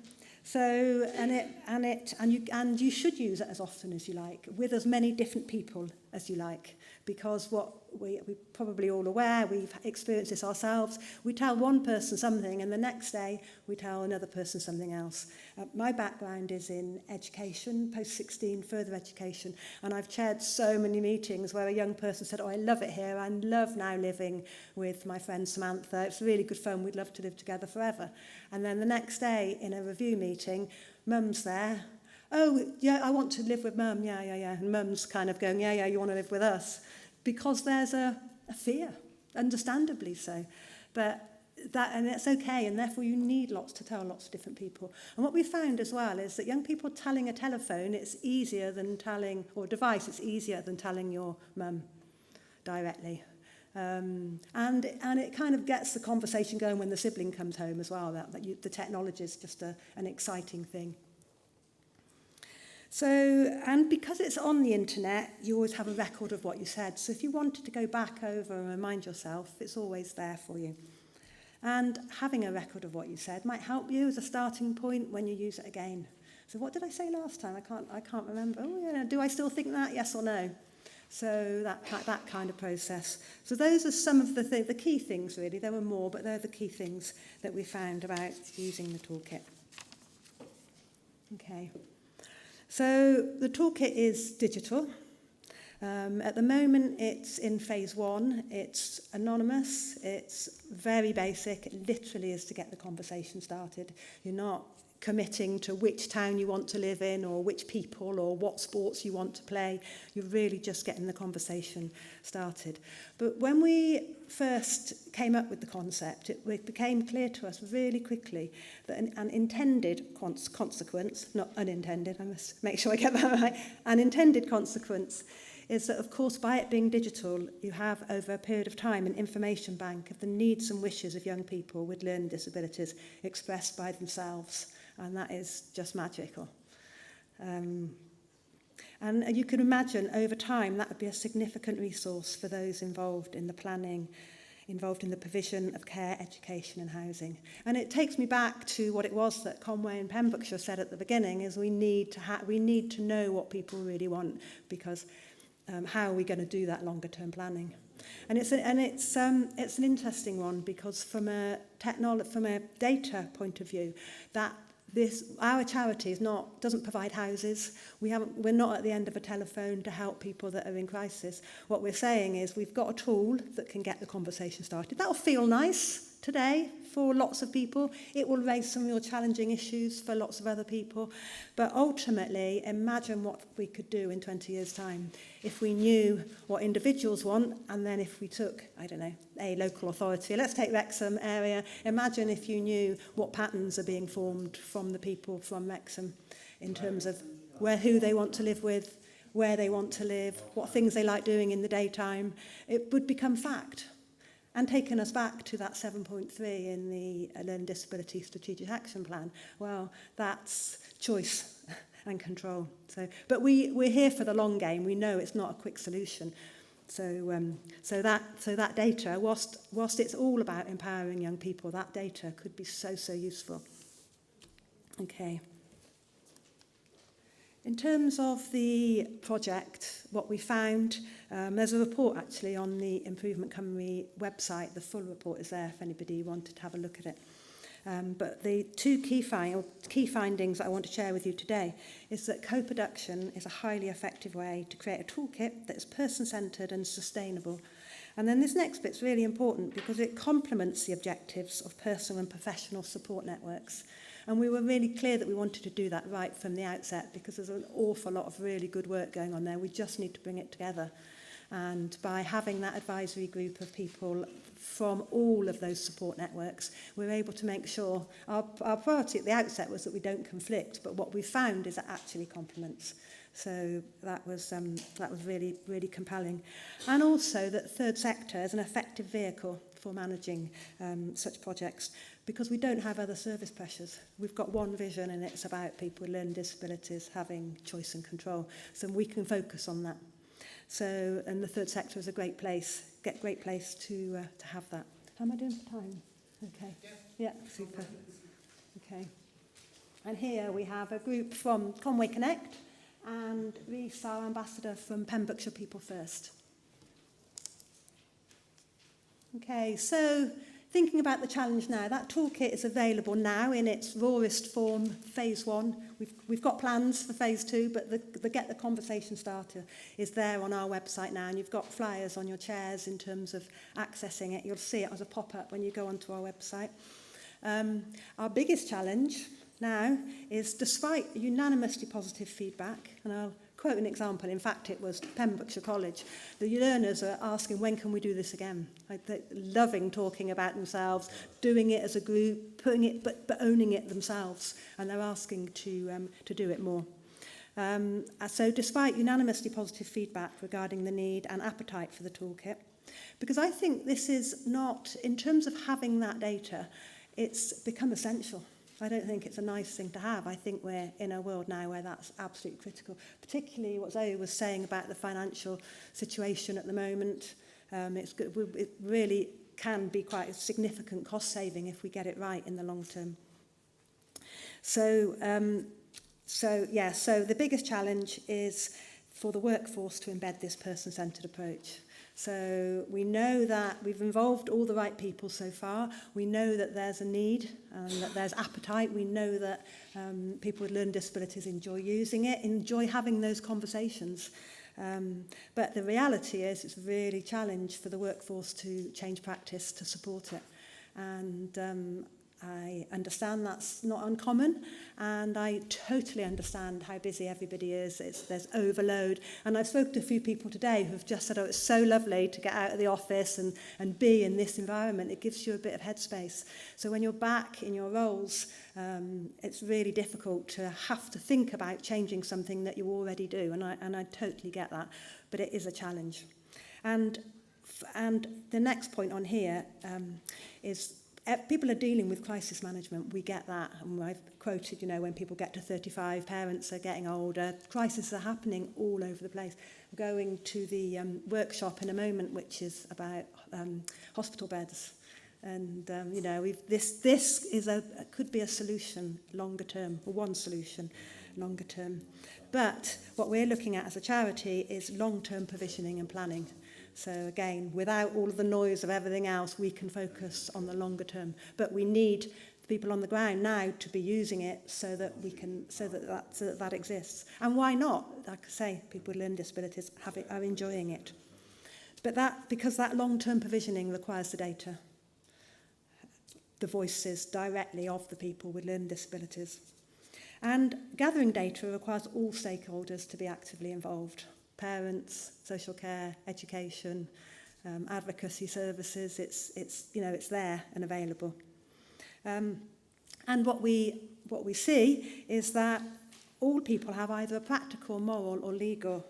you should use it as often as you like, with as many different people as you like, because what we're probably all aware, we've experienced this ourselves. We tell one person something, and the next day we tell another person something else. My background is in education, post-16, further education, and I've chaired so many meetings where a young person said, oh, I love it here. I love now living with my friend Samantha. It's really good fun. We'd love to live together forever. And then the next day in a review meeting, Mum's there. Oh, yeah, I want to live with Mum. Yeah. And Mum's kind of going, yeah, you want to live with us. Because there's a fear, understandably so. And it's okay, and therefore you need to tell lots of different people. And what we found as well is that young people telling a telephone, it's easier than telling, or device, it's easier than telling your mum directly. And it kind of gets the conversation going when the sibling comes home as well, the technology is just an exciting thing. And because it's on the internet, you always have a record of what you said. So if you wanted to go back over and remind yourself, it's always there for you. And having a record of what you said might help you as a starting point when you use it again. So what did I say last time? I can't remember. Oh, yeah, do I still think that? Yes or no? So that kind of process. So those are some of the key things, really. There were more, but they're the key things that we found about using the toolkit. Okay. So the toolkit is digital. At the moment, it's in phase 1. It's anonymous. It's very basic. It literally is to get the conversation started. You're not committing to which town you want to live in or which people or what sports you want to play. You're really just getting the conversation started. But when we first came up with the concept, it became clear to us really quickly that an intended consequence, not unintended, I must make sure I get that right, an intended consequence is that, of course, by it being digital, you have, over a period of time, an information bank of the needs and wishes of young people with learning disabilities expressed by themselves. And that is just magical. And you can imagine, over time, that would be a significant resource for those involved in the planning, involved in the provision of care, education and housing. And it takes me back to what it was that Conway and Pembrokeshire said at the beginning, is we need to know what people really want, because how are we going to do that longer term planning? And it's an interesting one, because from a data point of view, that our charity doesn't provide houses. We're not at the end of a telephone to help people that are in crisis. What we're saying is we've got a tool that can get the conversation started. That'll feel nice today for lots of people. It will raise some real challenging issues for lots of other people. But ultimately, imagine what we could do in 20 years' time if we knew what individuals want, and then if we took, I don't know, a local authority. Let's take Wrexham area. Imagine if you knew what patterns are being formed from the people from Wrexham in terms of who they want to live with, where they want to live, what things they like doing in the daytime. It would become fact. And taking us back to that 7.3 in the Learning Disability Strategic Action Plan, well, that's choice and control. But we're here for the long game. We know it's not a quick solution. So that data, whilst it's all about empowering young people, that data could be so useful. Okay. In terms of the project, what we found, there's a report actually on the Improvement Cymru website. The full report is there if anybody wanted to have a look at it. But the two key findings that I want to share with you today is that co-production is a highly effective way to create a toolkit that is person-centred and sustainable. And then this next bit's really important because it complements the objectives of personal and professional support networks. And we were really clear that we wanted to do that right from the outset, because there's an awful lot of really good work going on there. We just need to bring it together. And by having that advisory group of people from all of those support networks, we're able to make sure our priority at the outset was that we don't conflict, but what we found is it actually complements. So that was really, really compelling. And also that third sector is an effective vehicle for managing such projects, because we don't have other service pressures. We've got one vision, and it's about people with learning disabilities having choice and control. So we can focus on that. So, and the third sector is a great place to have that. How am I doing for time? Okay. Yeah, super. Okay. And here we have a group from Conway Connect, and Rhys, our ambassador from Pembrokeshire People First. Okay, so thinking about the challenge now, that toolkit is available now in its rawest form, phase 1. We've got plans for phase 2, but the Get the Conversation Starter is there on our website now, and you've got flyers on your chairs in terms of accessing it. You'll see it as a pop-up when you go onto our website. Our biggest challenge now is, despite unanimously positive feedback, and I'll quote an example. In fact, it was Pembrokeshire College. The learners are asking, when can we do this again? Like, they're loving talking about themselves, doing it as a group, putting it, but owning it themselves, and they're asking to do it more. So despite unanimously positive feedback regarding the need and appetite for the toolkit, because I think this is not, in terms of having that data, it's become essential. I don't think it's a nice thing to have. I think we're in a world now where that's absolutely critical, particularly what Zoe was saying about the financial situation at the moment. It really can be quite a significant cost saving if we get it right in the long term. So the biggest challenge is for the workforce to embed this person-centred approach. So we know that we've involved all the right people so far. We know that there's a need and that there's appetite. We know that people with learning disabilities enjoy using it, enjoy having those conversations. But the reality is it's really a challenge for the workforce to change practice to support it. And I understand that's not uncommon, and I totally understand how busy everybody is. There's overload. And I've spoken to a few people today who have just said, oh, it's so lovely to get out of the office and be in this environment. It gives you a bit of headspace. So when you're back in your roles, it's really difficult to have to think about changing something that you already do. And I totally get that. But it is a challenge. And the next point on here is, people are dealing with crisis management. We get that. And I've quoted, when people get to 35, parents are getting older. Crises are happening all over the place. We're going to the workshop in a moment, which is about hospital beds. And, this is could be a solution longer term, or one solution longer term. But what we're looking at as a charity is long-term provisioning and planning. So again, without all of the noise of everything else, we can focus on the longer term. But we need the people on the ground now to be using it so that we can, so that exists. And why not? Like I say, people with learning disabilities are enjoying it. But because that long-term provisioning requires the data, the voices directly of the people with learning disabilities. And gathering data requires all stakeholders to be actively involved. Parents, social care, education, advocacy services, it's there and available. And what we see is that all people have either a practical, moral or legal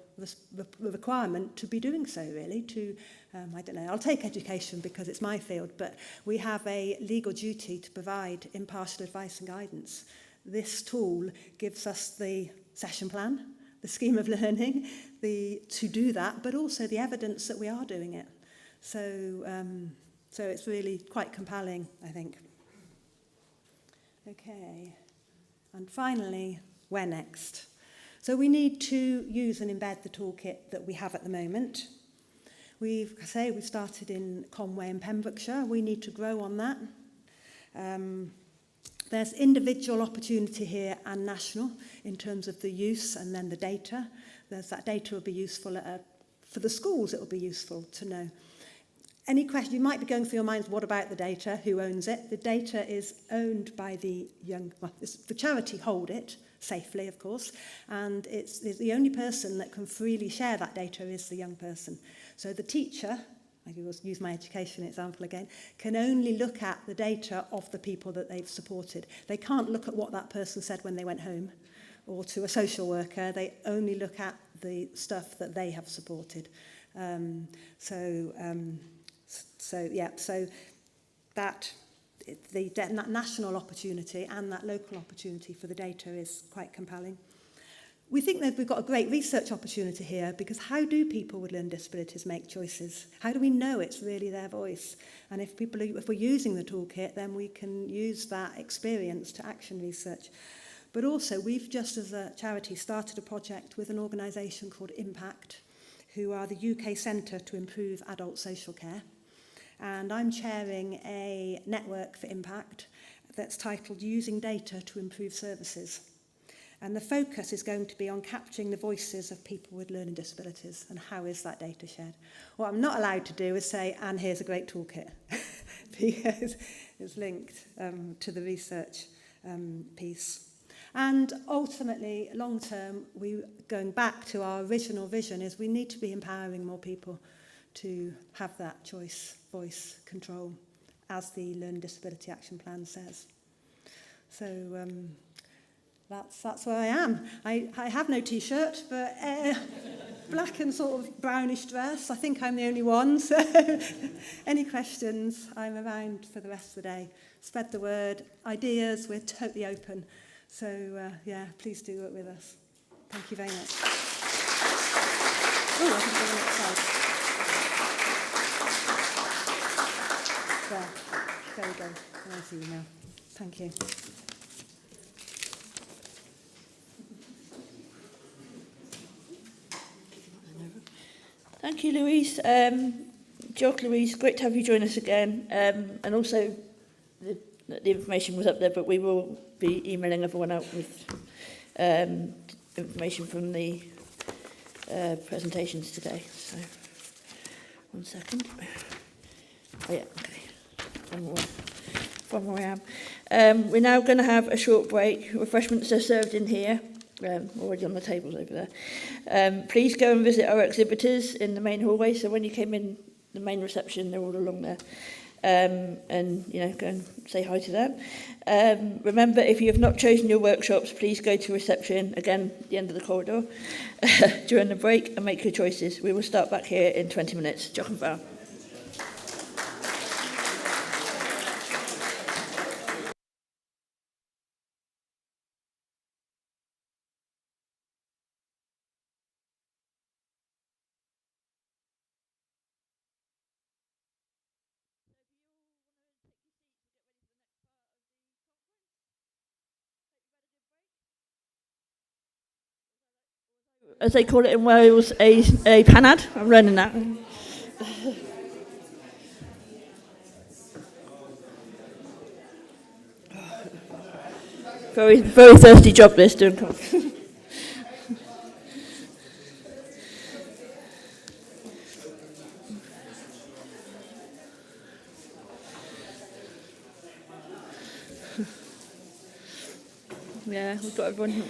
requirement to be doing so, really, to, I don't know, I'll take education because it's my field, but we have a legal duty to provide impartial advice and guidance. This tool gives us the session plan, the scheme of learning, to do that, but also the evidence that we are doing it. So it's really quite compelling, I think. Okay, and finally, where next? So we need to use and embed the toolkit that we have at the moment. We've started in Conway and Pembrokeshire. We need to grow on that. There's individual opportunity here and national in terms of the use and then the data. That data will be useful for the schools. It will be useful to know. Any question, you might be going through your minds, what about the data? Who owns it? The data is owned by the charity hold it, safely, of course, and it's the only person that can freely share that data is the young person. So the teacher, I will use my education example again, can only look at the data of the people that they've supported. They can't look at what that person said when they went home or to a social worker. They only look at the stuff that they have supported. So that the national opportunity and that local opportunity for the data is quite compelling. We think that we've got a great research opportunity here because how do people with learning disabilities make choices? How do we know it's really their voice? And if we're using the toolkit, then we can use that experience to action research. But also, we've just as a charity started a project with an organisation called Impact, who are the UK Centre to Improve Adult Social Care. And I'm chairing a network for Impact that's titled Using Data to Improve Services. And the focus is going to be on capturing the voices of people with learning disabilities and how is that data shared. What I'm not allowed to do is say, and here's a great toolkit, because it's linked to the research piece. And ultimately, long term, going back to our original vision, is we need to be empowering more people to have that choice, voice, control, as the Learning Disability Action Plan says. So that's where I am. I have no T-shirt, but black and sort of brownish dress. I think I'm the only one. So any questions, I'm around for the rest of the day. Spread the word. Ideas, we're totally open. So, please do work with us. Thank you very much. Oh, I can go on the next slide. There we go. I see you now. Thank you. Thank you, Louise. Jock, Louise, great to have you join us again. And also, the information was up there, but we will be emailing everyone out with information from the presentations today. So, 1 second. Oh, yeah, okay. From where I am. We're now going to have a short break. Refreshments are served in here, already on the tables over there. Please go and visit our exhibitors in the main hallway. So when you came in the main reception, they're all along there. And, go and say hi to them. Remember, if you have not chosen your workshops, please go to reception, again, at the end of the corridor, during the break and make your choices. We will start back here in 20 minutes. Jock and Val. as they call it in Wales, a panad. I'm learning that. Very, very thirsty job this, doing. Yeah, we've got everyone.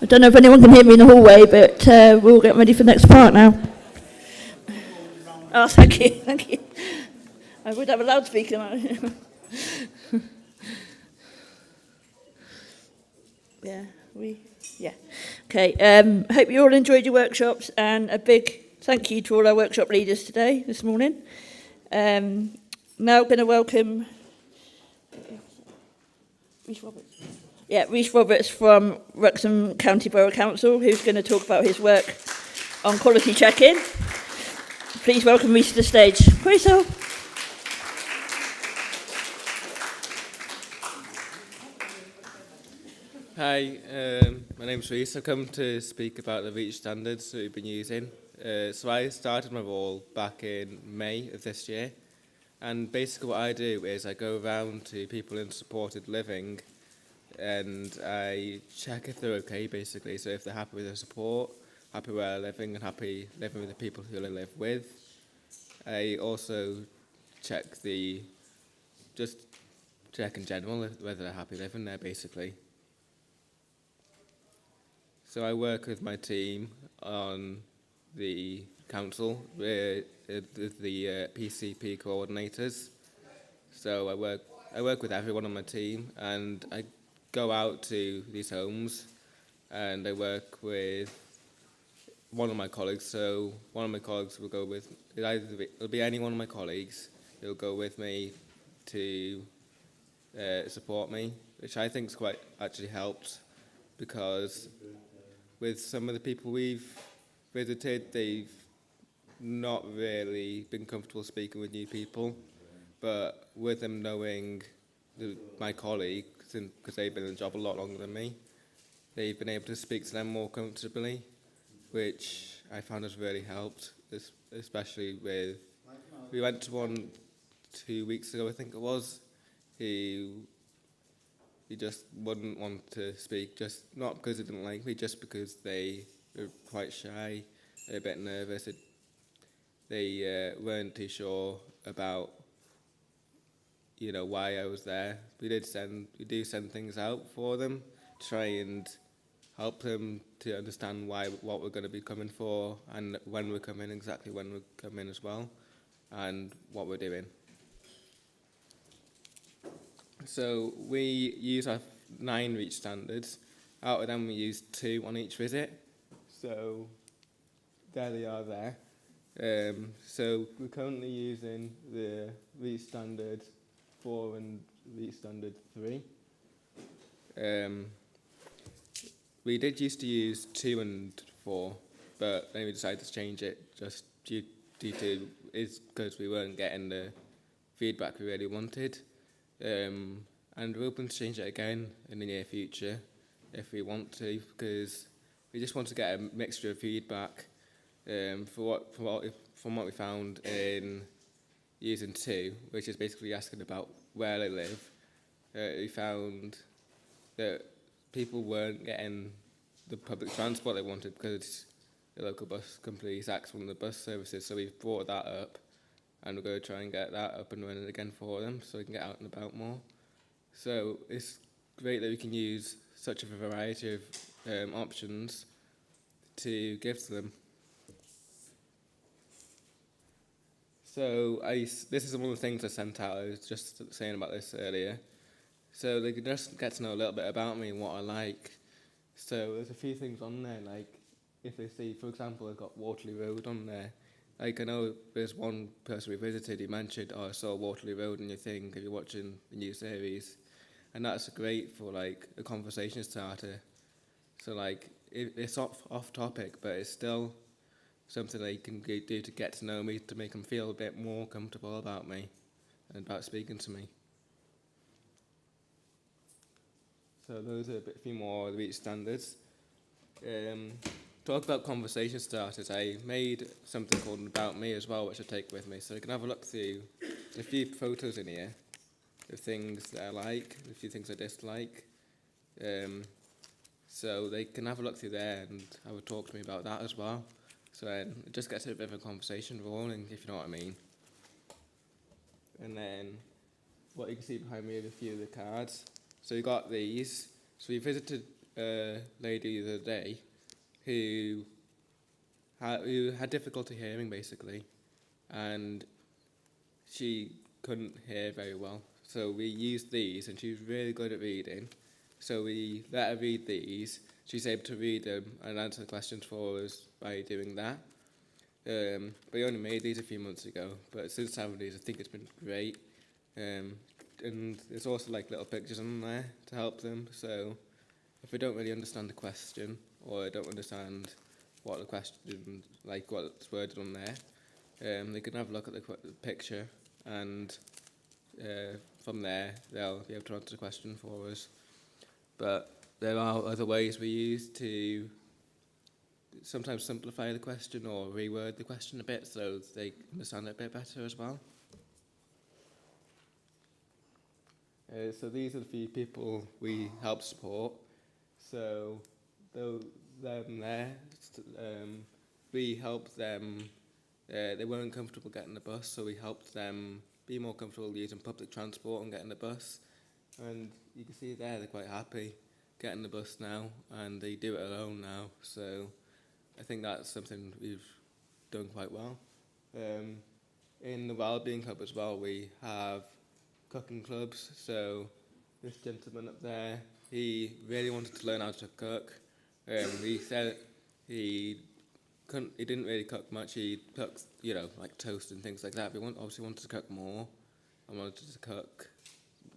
I don't know if anyone can hear me in the hallway, but we'll get ready for the next part now. Oh, thank you, thank you. I would have a loudspeaker now. Yeah. Okay, hope you all enjoyed your workshops, and a big thank you to all our workshop leaders this morning. Now going to welcome Rhys Roberts. Yeah, Rhys Roberts from Wrexham County Borough Council, who's going to talk about his work on quality check-in. Please welcome Rhys to the stage. Rhys. Hi, my name's Rhys. I've come to speak about the REACH standards that we've been using. So I started my role back in May of this year, and basically what I do is I go around to people in supported living and I check if they're okay, basically. So if they're happy with their support, happy where they're living, and happy living with the people who they live with. I also check in general whether they're happy living there, basically. So I work with my team on the council, the PCP coordinators. So I work with everyone on my team, and I go out to these homes, and I work with one of my colleagues. So one of my colleagues will go with, it'll be any one of my colleagues who'll go with me to support me, which I think has quite actually helped, because with some of the people we've visited, they've not really been comfortable speaking with new people, but with them knowing my colleagues, because they've been in the job a lot longer than me, they've been able to speak to them more comfortably, which I found has really helped, especially with, we went to one 2 weeks ago, I think it was. He just wouldn't want to speak, just not because he didn't like me, just because they were quite shy, a bit nervous. They weren't too sure about, why I was there. We do send things out for them, try and help them to understand what we're going to be coming for, and when we're coming, exactly when we're coming as well, and what we're doing. So we use our 9 REACH standards. Out of them, we use 2 on each visit. So there they are there. So we're currently using the REACH standard 4 and REACH standard 3. We did used to use 2 and 4, but then we decided to change it just due to because we weren't getting the feedback we really wanted. And we're open to change it again in the near future if we want to, because we just want to get a mixture of feedback. From what we found in using 2, which is basically asking about where they live, we found that people weren't getting the public transport they wanted because the local bus company sacked one of the bus services. So we've brought that up, and we're going to try and get that up and running again for them so they can get out and about more. So it's great that we can use such a variety of options to give to them. So this is one of the things I sent out. I was just saying about this earlier. So they can just get to know a little bit about me and what I like. So there's a few things on there, like if they see, for example, I've got Waterloo Road on there. Like I know there's one person we visited who mentioned, I saw Waterloo Road in your thing if you're watching the new series. And that's great for like a conversation starter. So like it's off topic, but it's still something they can do to get to know me, to make them feel a bit more comfortable about me and about speaking to me. So those are a few more of the reach standards. Talk about conversation starters. I made something called About Me as well, which I take with me. So you can have a look through. There's a few photos in here of things that I like, a few things I dislike. So they can have a look through there and have a talk to me about that as well. So it just gets a bit of a conversation rolling, if you know what I mean. And then what you can see behind me are a few of the cards. So you got these. So we visited a lady the other day who had difficulty hearing, basically, and she couldn't hear very well. So we used these, and she was really good at reading. So we let her read these. She's able to read them and answer the questions for us by doing that. But we only made these a few months ago, but since having these, I think it's been great. And there's also like little pictures on there to help them. So if they don't really understand the question, or don't understand what the question, like what's worded on there, they can have a look at the picture, and from there they'll be able to answer the question for us. But there are other ways we use to sometimes simplify the question or reword the question a bit so they understand it a bit better as well. So these are the few people we help support. So them there, we helped them, they weren't comfortable getting the bus, so we helped them be more comfortable using public transport and getting the bus. And you can see there, they're quite happy getting the bus now, and they do it alone now. So I think that's something we've done quite well. In the Wellbeing Club as well, we have cooking clubs. So this gentleman up there, he really wanted to learn how to cook. He said he didn't really cook much. He cooked, like toast and things like that. But he obviously wanted to cook more and wanted to cook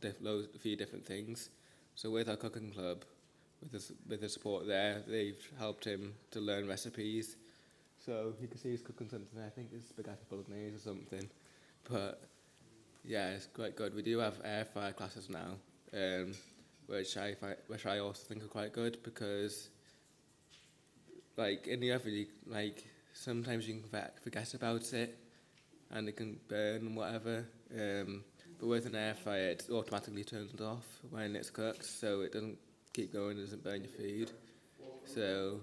a few different things. So with our cooking club, with the support there, they've helped him to learn recipes. So you can see he's cooking something. I think it's spaghetti bolognese or something. But yeah, it's quite good. We do have air fryer classes now, which I also think are quite good, because like in the oven, like sometimes you can forget about it and it can burn and whatever. But with an air fryer, it automatically turns off when it's cooked, so it doesn't keep going, it doesn't burn your food. So,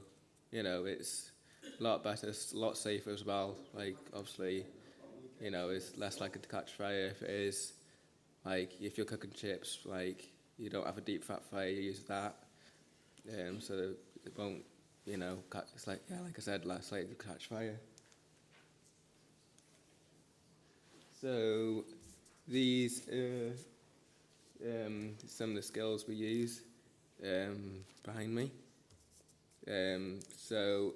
it's a lot better, it's a lot safer as well. Like, obviously, it's less likely to catch fire if it is, like, if you're cooking chips, like, you don't have a deep fat fryer, you use that. So it won't, it's like I said, less likely to catch fire. So these are some of the skills we use behind me. So,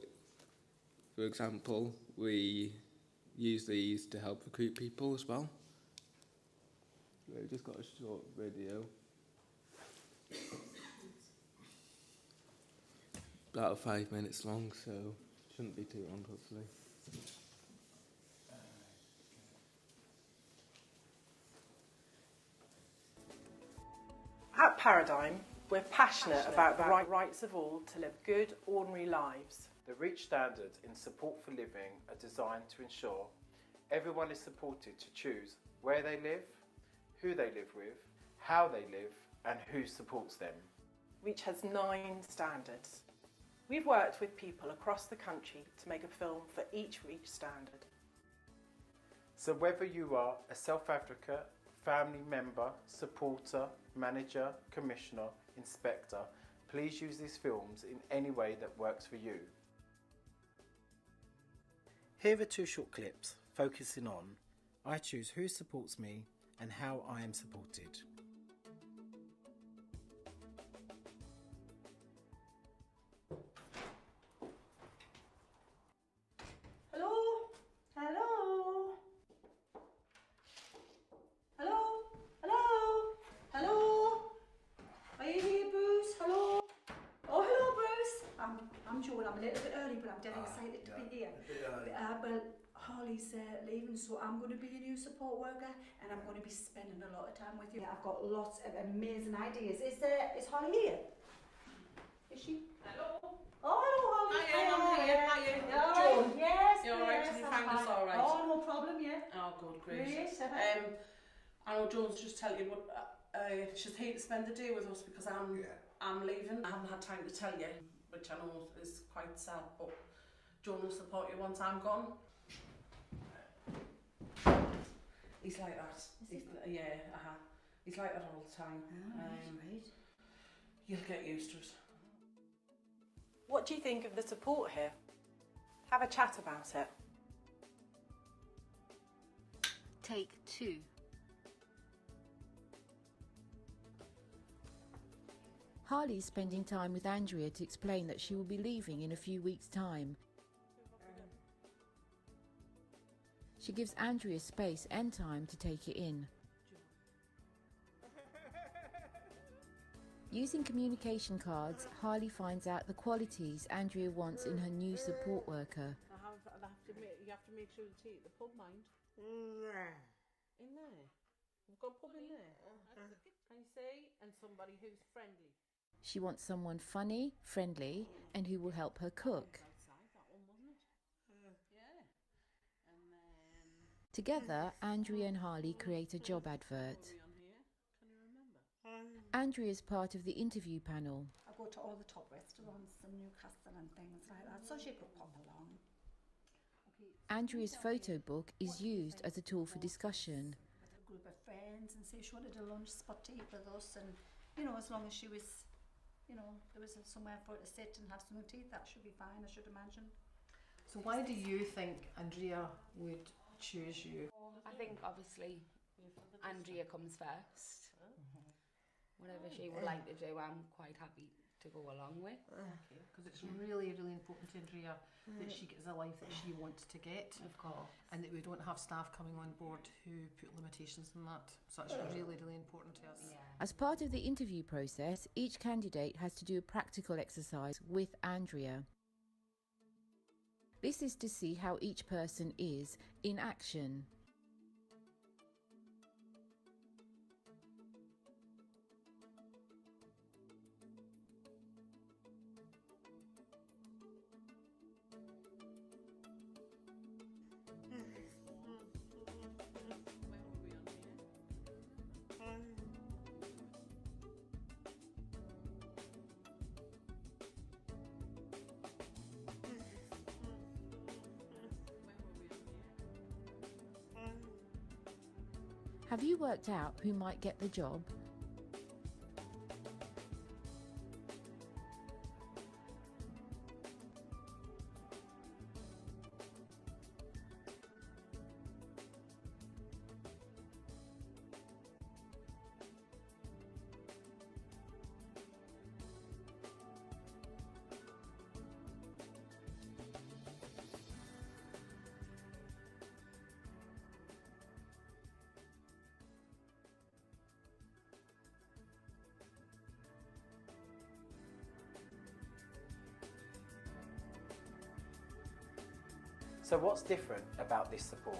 for example, we use these to help recruit people as well. We've just got a short video. About 5 minutes long, so shouldn't be too long, hopefully. At Paradigm, we're passionate about the rights of all to live good, ordinary lives. The REACH standards in support for living are designed to ensure everyone is supported to choose where they live, who they live with, how they live, and who supports them. REACH has 9 standards. We've worked with people across the country to make a film for each REACH standard. So whether you are a self-advocate, family member, supporter, manager, commissioner, inspector, please use these films in any way that works for you. Here are 2 short clips focusing on I choose who supports me and how I am supported. Hello? Hello? Hello? Hello? Hello? Are you here, Bruce? Hello? Oh, hello, Bruce. I'm Joan. I'm a little bit early, but I'm dead excited to be here. Well, Holly's leaving, so I'm going to be your new support worker, and I'm going to be spending a lot of time with you. I've got lots of amazing ideas. Is Holly here? Is she? Hello. Oh, hello, Holly. Hiya, I'm here. Hiya. You all right? Joan. Yes, You all right? yes, Did you I'm find us fine. all right? Oh, no problem, yeah. Oh, good, great. Great. I know Joan's just telling you what she's here to spend the day with us because I'm leaving. I haven't had time to tell you, which I know is quite sad, but Joan will support you once I'm gone. He's like that. Yeah, he's like that all the time. Right. You'll get used to it. What do you think of the support here? Have a chat about it. Take 2. Harley's spending time with Andrea to explain that she will be leaving in a few weeks' time. She gives Andrea space and time to take it in. Using communication cards, Harley finds out the qualities Andrea wants in her new support worker. You have to make sure to take the pub, mind. In there. We've got a pub in there. Can you see? And somebody who's friendly. She wants someone funny, friendly, and who will help her cook. Together, Andrea and Harley create a job advert. Andrea is part of the interview panel. I go to all the top restaurants in Newcastle and things like that, so she could pop along. Andrea's photo book is used as a tool for discussion. With a group of friends and say she wanted a lunch spot to eat with us, and as long as she was, there was somewhere for her to sit and have something to eat, that should be fine, I should imagine. So why do you think Andrea would choose you? I think obviously Andrea comes first. Whatever she would like to do, I'm quite happy to go along with. Because it's really, really important to Andrea that she gets the life that she wants to get. Of course. And that we don't have staff coming on board who put limitations on that. So that's really, really important to us. As part of the interview process, each candidate has to do a practical exercise with Andrea. This is to see how each person is in action. Have you worked out who might get the job? So what's different about this support?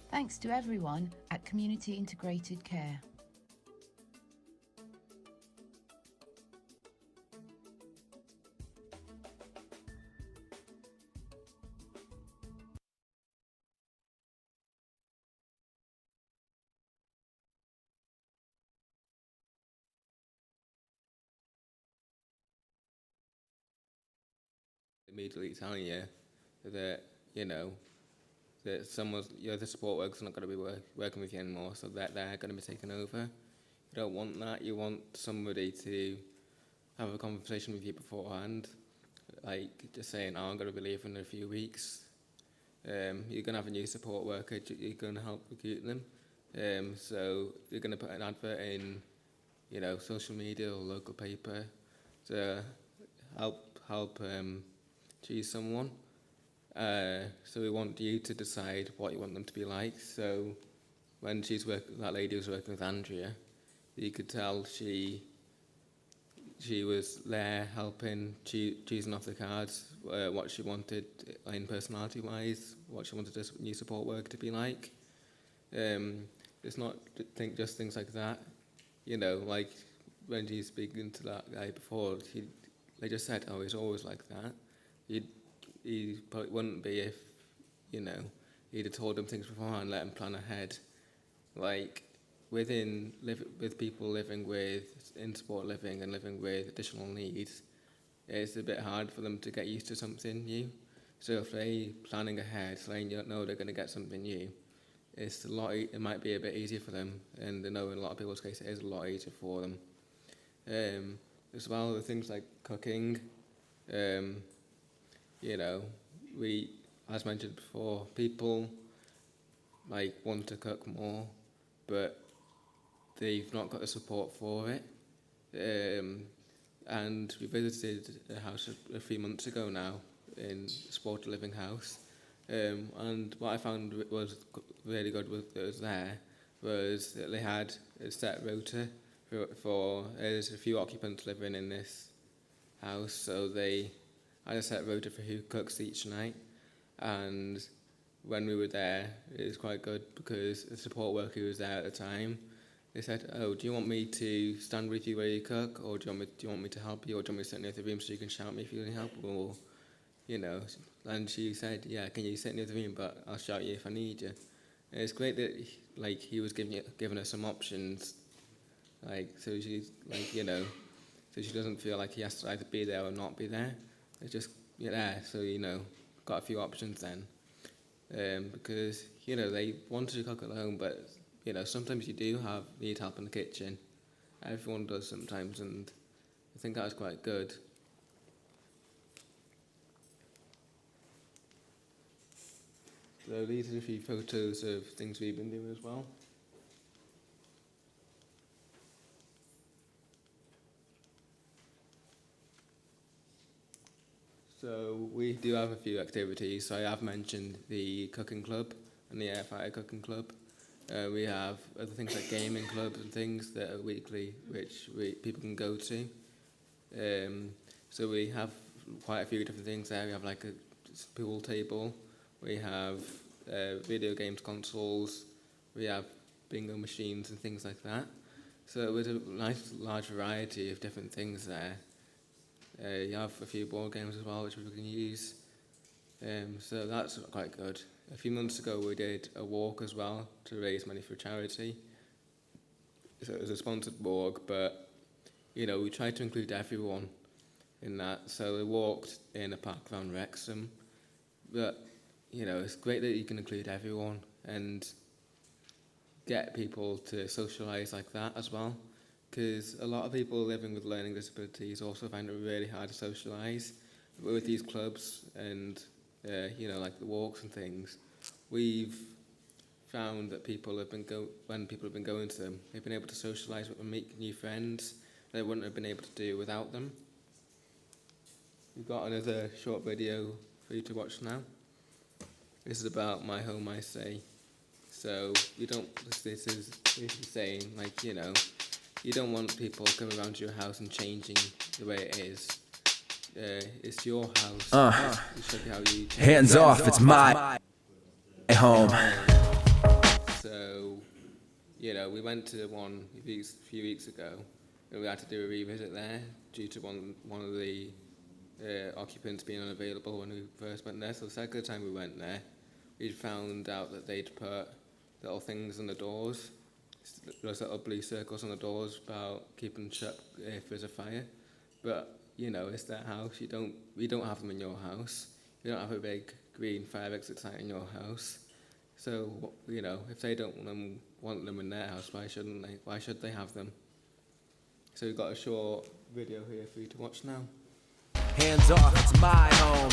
Thanks to everyone at Community Integrated Care. Immediately telling you that, that the support worker's not going to be working with you anymore, so that they're going to be taken over. You don't want that. You want somebody to have a conversation with you beforehand, like just saying, I'm going to be leaving in a few weeks. You're going to have a new support worker, you're going to help recruit them. So you're going to put an advert in, social media or local paper to help choose someone. So we want you to decide what you want them to be like. So when that lady was working with Andrea, you could tell she she was there helping, choosing off the cards, what she wanted in personality-wise, what she wanted this new support work to be like. It's not just things like that. You know, like when she's speaking to that guy before, they just said, oh, he's always like that. He probably wouldn't be if, you know, he'd have told him things beforehand, let him plan ahead. Like, with people living in support living and living with additional needs, it's a bit hard for them to get used to something new. So if they're planning ahead, so they know they're going to get something new, it might be a bit easier for them, and I know in a lot of people's case it is a lot easier for them. As well, with things like cooking, you know, as mentioned before, people like want to cook more, but they've not got the support for it. And we visited a house a few months ago now, in Sport Living House, and what I found was really good that was there was that they had a set rota for there's a few occupants living in this house, so they had a set rota for who cooks each night. And when we were there, it was quite good because the support worker who was there at the time, they said, oh, do you want me to stand with you while you cook, or do you want me to help you, or do you want me to sit in the other room so you can shout me if you need help, or, you know. And she said, yeah, can you sit in the other room, but I'll shout you if I need you. And it's great that he was giving her some options, like, so she's like, you know, so she doesn't feel like he has to either be there or not be there. It's just there, so, you know, got a few options then. Because, you know, they wanted to cook at home, but, you know, sometimes you do need help in the kitchen. Everyone does sometimes, and I think that was quite good. So these are a few photos of things we've been doing as well. So we do have a few activities. So I have mentioned the cooking club and the Airfighter cooking club. We have other things like gaming clubs and things that are weekly, which people can go to. So we have quite a few different things there. We have like a pool table. We have video games consoles. We have bingo machines and things like that. So it was a nice large variety of different things there. You have a few board games as well, which we can use. So that's quite good. A few months ago, we did a walk as well to raise money for charity. So it was a sponsored walk, but, you know, we tried to include everyone in that. So we walked in a park around Wrexham. But, you know, it's great that you can include everyone and get people to socialise like that as well. Because a lot of people living with learning disabilities also find it really hard to socialise. But with these clubs and, you know, like the walks and things, we've found that when people have been going to them, they've been able to socialise with them, make new friends they wouldn't have been able to do without them. We've got another short video for you to watch now. This is about My Home, I Say. So this is basically saying, like, you know, you don't want people coming around to your house and changing the way it is. It's your house. It should be how you change. Hands off, it's my home. So, you know, we went to one a few weeks ago, and we had to do a revisit there due to one of the occupants being unavailable when we first went there. So the second time we went there, we found out that they'd put little things on the doors, those little blue circles on the doors about keeping shut if there's a fire. But, you know, it's their house. We don't have them in your house. You don't have a big green fire exit sign in your house. So, you know, if they don't want them in their house, why shouldn't they? Why should they have them? So we've got a short video here for you to watch now. Hands off, it's my home.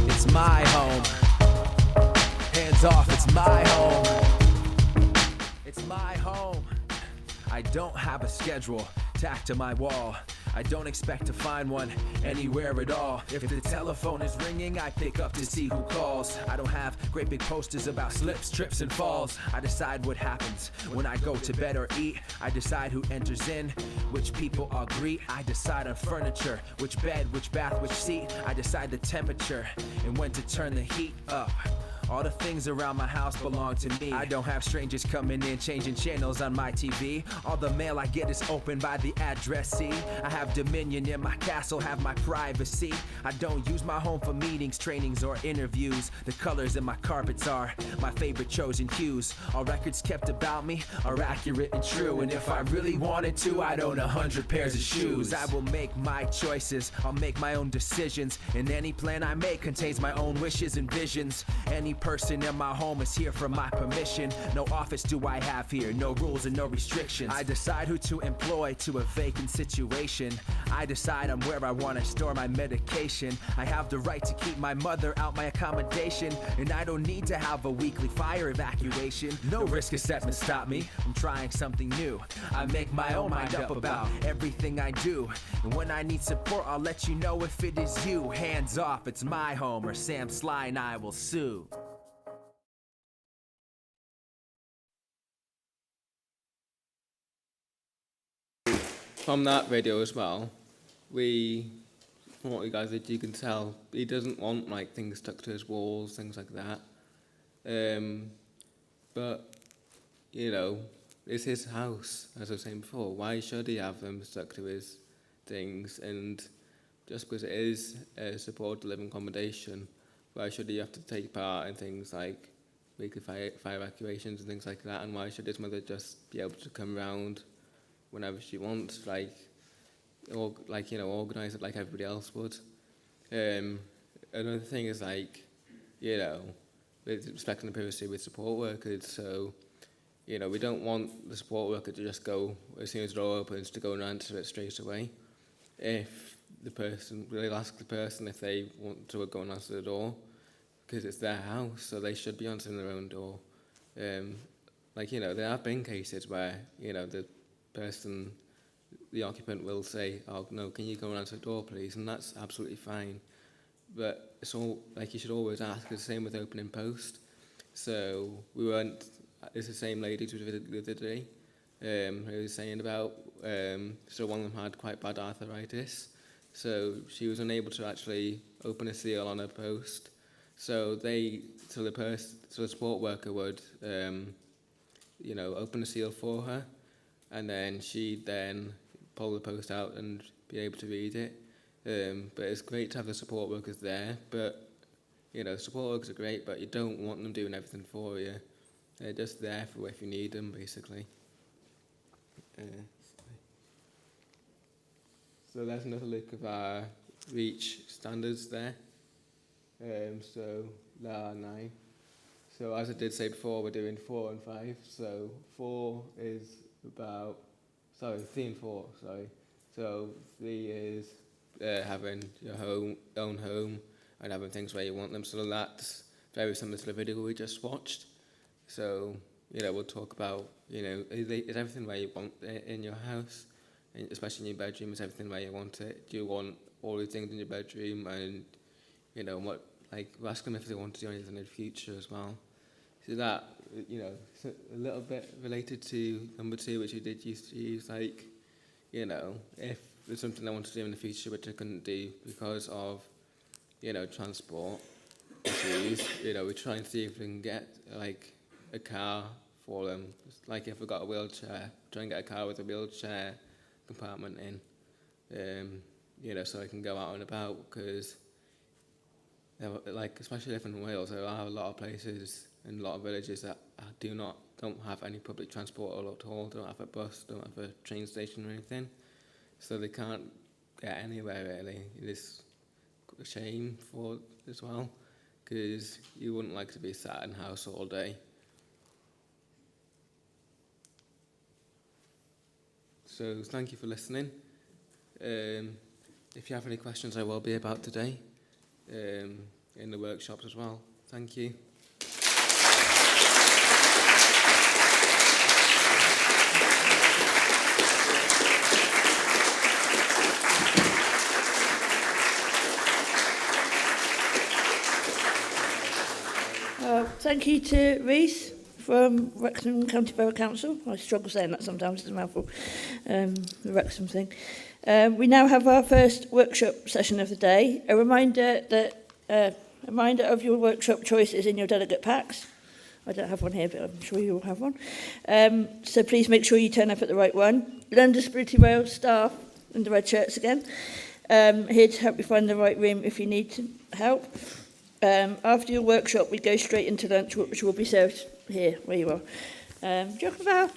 It's my home. Hands off, it's my home. It's my home. I don't have a schedule tacked to my wall. I don't expect to find one anywhere at all. If the telephone is ringing, I pick up to see who calls. I don't have great big posters about slips, trips, and falls. I decide what happens when I go to bed or eat. I decide who enters in, which people I'll greet. I decide on furniture, which bed, which bath, which seat. I decide the temperature and when to turn the heat up. All the things around my house belong to me. I don't have strangers coming in, changing channels on my TV. All the mail I get is opened by the addressee. I have dominion in my castle, have my privacy. I don't use my home for meetings, trainings, or interviews. The colors in my carpets are my favorite chosen hues. All records kept about me are accurate and true. And if I really wanted to, I'd own 100 pairs of shoes. I will make my choices, I'll make my own decisions. And any plan I make contains my own wishes and visions. Any person in my home is here for my permission. No office do I have here, no rules and no restrictions. I decide who to employ to a vacant situation. I decide on where I want to store my medication. I have the right to keep my mother out my accommodation. And I don't need to have a weekly fire evacuation. No risk assessment stop me from trying something new. I make my own mind up about everything I do. And when I need support, I'll let you know if it is you. Hands off, it's my home, or Sam Sly and I will sue. From that video as well, from what you guys did, you can tell he doesn't want like things stuck to his walls, things like that. But you know, it's his house, as I was saying before. Why should he have them stuck to his things? And just because it is a supported living accommodation, why should he have to take part in things like weekly fire evacuations and things like that? And why should his mother just be able to come around whenever she wants, organise it like everybody else would? Another thing is with respecting the privacy with support workers. So, we don't want the support worker to just go as soon as the door opens to go and answer it straight away. If they'll ask the person if they want to go and answer the door, because it's their house, so they should be answering their own door. There have been cases where the occupant will say, "Oh no, can you go and answer the door, please?" And that's absolutely fine. But it's all you should always ask. It's the same with opening post. So it's the same lady who visited the other day, who was saying about, so one of them had quite bad arthritis, so she was unable to actually open a seal on her post. So the support worker would, open a seal for her, and then she'd then pull the post out and be able to read it. But it's great to have the support workers there, but support workers are great, but you don't want them doing everything for you. They're just there for if you need them, basically. So there's another look of our REACH standards there. So there are 9. So as I did say before, we're doing 4 and 5. So 4 is about, 3 and 4, sorry. So 3 is having your own home and having things where you want them. So that's very similar to the video we just watched. So, we'll talk about, is everything where you want it in your house, especially in your bedroom, is everything where you want it? Do you want all the things in your bedroom? And, we'll ask them if they want to do anything in the future as well. So that, a little bit related to number 2, which we did used to use, if there's something I want to do in the future which I couldn't do because of, transport issues, we try and see if we can get, a car for them. Like if we've got a wheelchair, try and get a car with a wheelchair compartment in, so I can go out and about, because, especially living in Wales, there are a lot of places and a lot of villages that don't have any public transport at all, don't have a bus, don't have a train station or anything, so they can't get anywhere really. It is a shame for as well, because you wouldn't like to be sat in the house all day. So thank you for listening. If you have any questions, I will be about today in the workshops as well. Thank you. thank you to Reece from Wrexham County Borough Council. I struggle saying that sometimes, it's a mouthful, the Wrexham thing. We now have our first workshop session of the day. A reminder of your workshop choices in your delegate packs. I don't have one here, but I'm sure you all have one. So please make sure you turn up at the right one. Learn Disability Wales staff in the red shirts again. Here to help you find the right room if you need help. After your workshop, we go straight into lunch, which will be served here, where you are. Do you reckon, Val?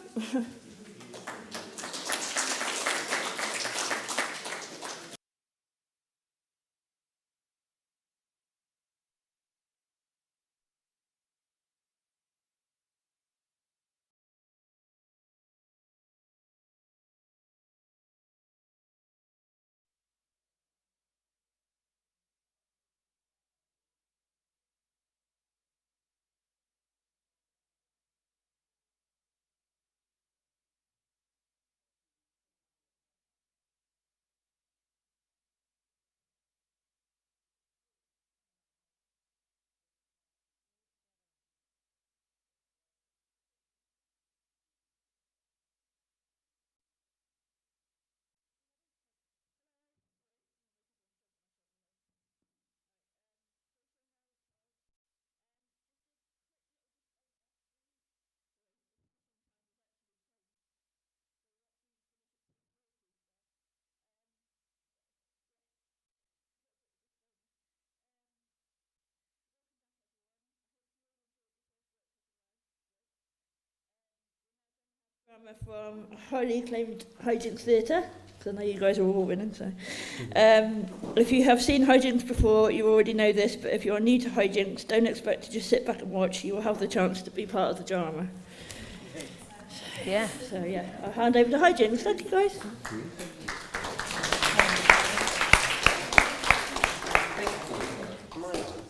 From highly acclaimed Hijinks Theatre, because I know you guys are all winning. So, if you have seen Hijinks before, you already know this. But if you are new to Hijinks, don't expect to just sit back and watch. You will have the chance to be part of the drama. So yeah, I'll hand over to Hijinks. Thank you, guys.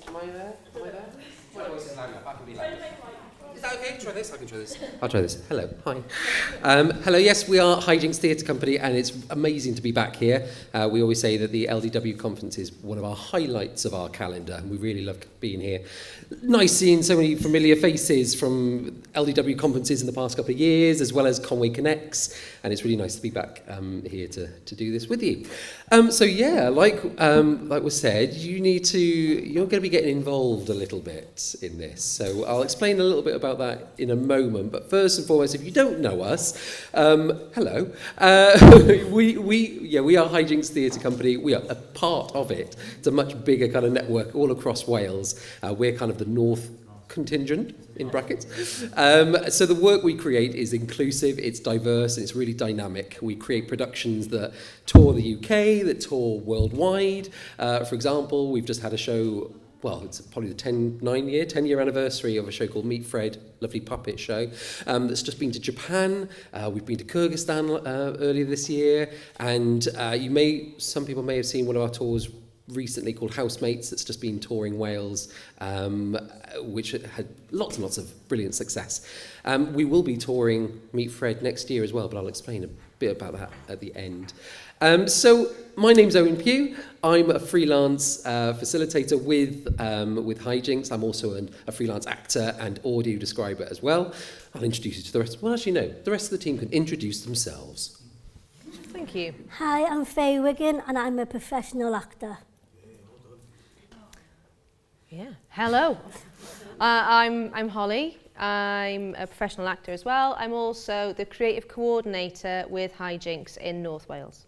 Am I there? My voice is loud enough. I can be loud enough. Is that okay? Try this? I can try this. I'll try this. Hello. Hi. Hello. Yes, we are Hijinks Theatre Company, and it's amazing to be back here. We always say that the LDW conference is one of our highlights of our calendar, and we really love being here. Nice seeing so many familiar faces from LDW conferences in the past couple of years, as well as Conway Connects, and it's really nice to be back here to do this with you. So yeah, like was said, you're going to be getting involved a little bit in this. So I'll explain a little bit about that in a moment. But first and foremost, if you don't know us, hello. We are Hijinks Theatre Company. We are a part of it. It's a much bigger kind of network all across Wales. We're kind of the North contingent, in brackets. So the work we create is inclusive, it's diverse, and it's really dynamic. We create productions that tour the UK, that tour worldwide. For example, we've just had a show, well, it's probably the 10-year anniversary of a show called Meet Fred, lovely puppet show, that's just been to Japan. We've been to Kyrgyzstan earlier this year, and some people may have seen one of our tours recently called Housemates that's just been touring Wales, which had lots and lots of brilliant success. We will be touring Meet Fred next year as well, but I'll explain a bit about that at the end. So my name's Owen Pugh. I'm a freelance facilitator with Hijinks. I'm also a freelance actor and audio describer as well. I'll introduce you to the rest. Well, actually, no. The rest of the team can introduce themselves. Thank you. Hi, I'm Faye Wiggin and I'm a professional actor. Yeah. Hello. I'm Holly. I'm a professional actor as well. I'm also the creative coordinator with Hijinks in North Wales.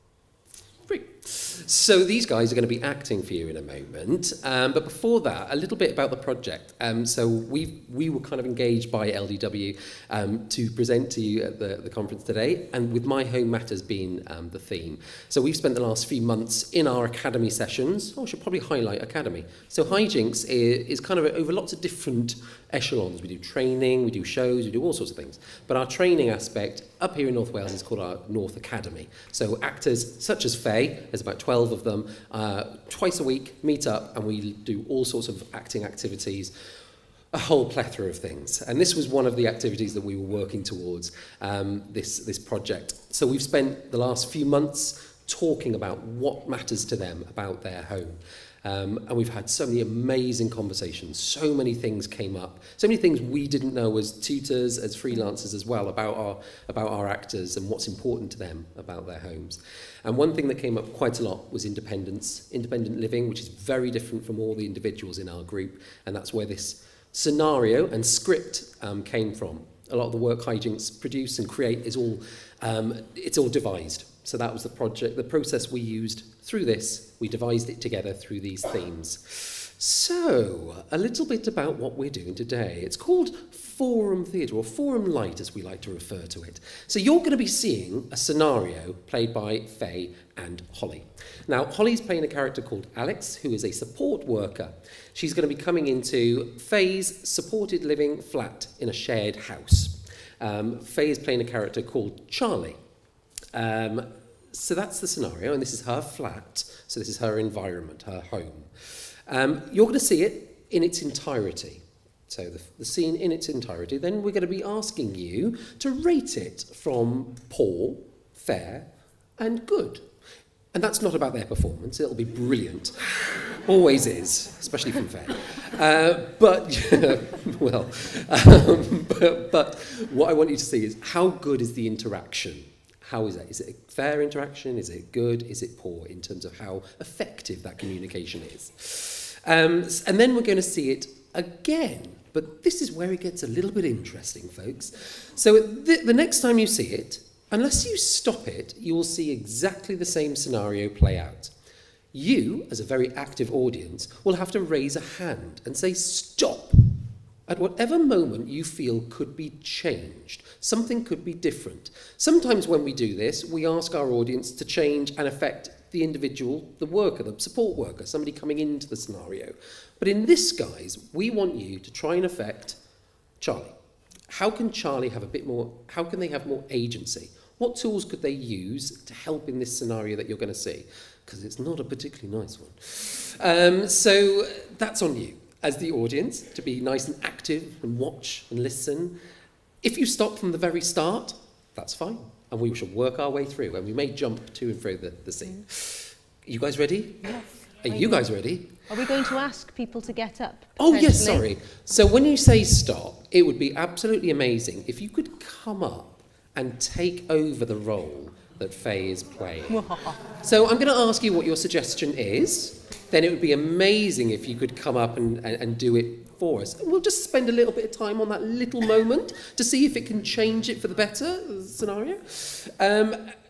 Great. So these guys are going to be acting for you in a moment. But before that, a little bit about the project. So we were kind of engaged by LDW to present to you at the conference today, and with My Home Matters being the theme. So we've spent the last few months in our academy sessions. I should probably highlight academy. So Hijinks is kind of over lots of different echelons. We do training, we do shows, we do all sorts of things. But our training aspect up here in North Wales is called our North Academy. So actors such as Faye, there's about 12 of them, twice a week meet up and we do all sorts of acting activities, a whole plethora of things. And this was one of the activities that we were working towards, this project. So we've spent the last few months talking about what matters to them about their home. And we've had so many amazing conversations, so many things came up, so many things we didn't know as tutors, as freelancers as well, about our actors and what's important to them about their homes. And one thing that came up quite a lot was independent living, which is very different from all the individuals in our group, and that's where this scenario and script came from. A lot of the work Hijinks produce and create is all it's all devised. So that was the process we used through this. We devised it together through these themes. So, a little bit about what we're doing today. It's called Forum Theatre, or Forum Light as we like to refer to it. So you're going to be seeing a scenario played by Faye and Holly. Now, Holly's playing a character called Alex, who is a support worker. She's going to be coming into Faye's supported living flat in a shared house. Faye is playing a character called Charlie. So that's the scenario, and this is her flat. So this is her environment, her home. You're going to see it in its entirety. So the scene in its entirety. Then we're going to be asking you to rate it from poor, fair, and good. And that's not about their performance. It'll be brilliant. Always is, especially from Faye. But what I want you to see is how good is the interaction? How is that? Is it a fair interaction? Is it good? Is it poor in terms of how effective that communication is? And then we're going to see it again. But this is where it gets a little bit interesting, folks. So the next time you see it, unless you stop it, you will see exactly the same scenario play out. You, as a very active audience, will have to raise a hand and say, stop, at whatever moment you feel could be changed. Something could be different. Sometimes when we do this, we ask our audience to change and affect the individual, the worker, the support worker, somebody coming into the scenario. But in this, guys, we want you to try and affect Charlie. How can Charlie have how can they have more agency? What tools could they use to help in this scenario that you're going to see? Because it's not a particularly nice one. So that's on you as the audience, to be nice and active and watch and listen. If you stop from the very start, that's fine. And we shall work our way through, and we may jump to and fro the scene. Are you guys ready? Yes. Are you guys ready? Are we going to ask people to get up? Oh, yes, sorry. So when you say stop, it would be absolutely amazing if you could come up and take over the role that Faye is playing. So I'm going to ask you what your suggestion is. Then it would be amazing if you could come up and do it for us. And we'll just spend a little bit of time on that little moment to see if it can change it for the better, the scenario.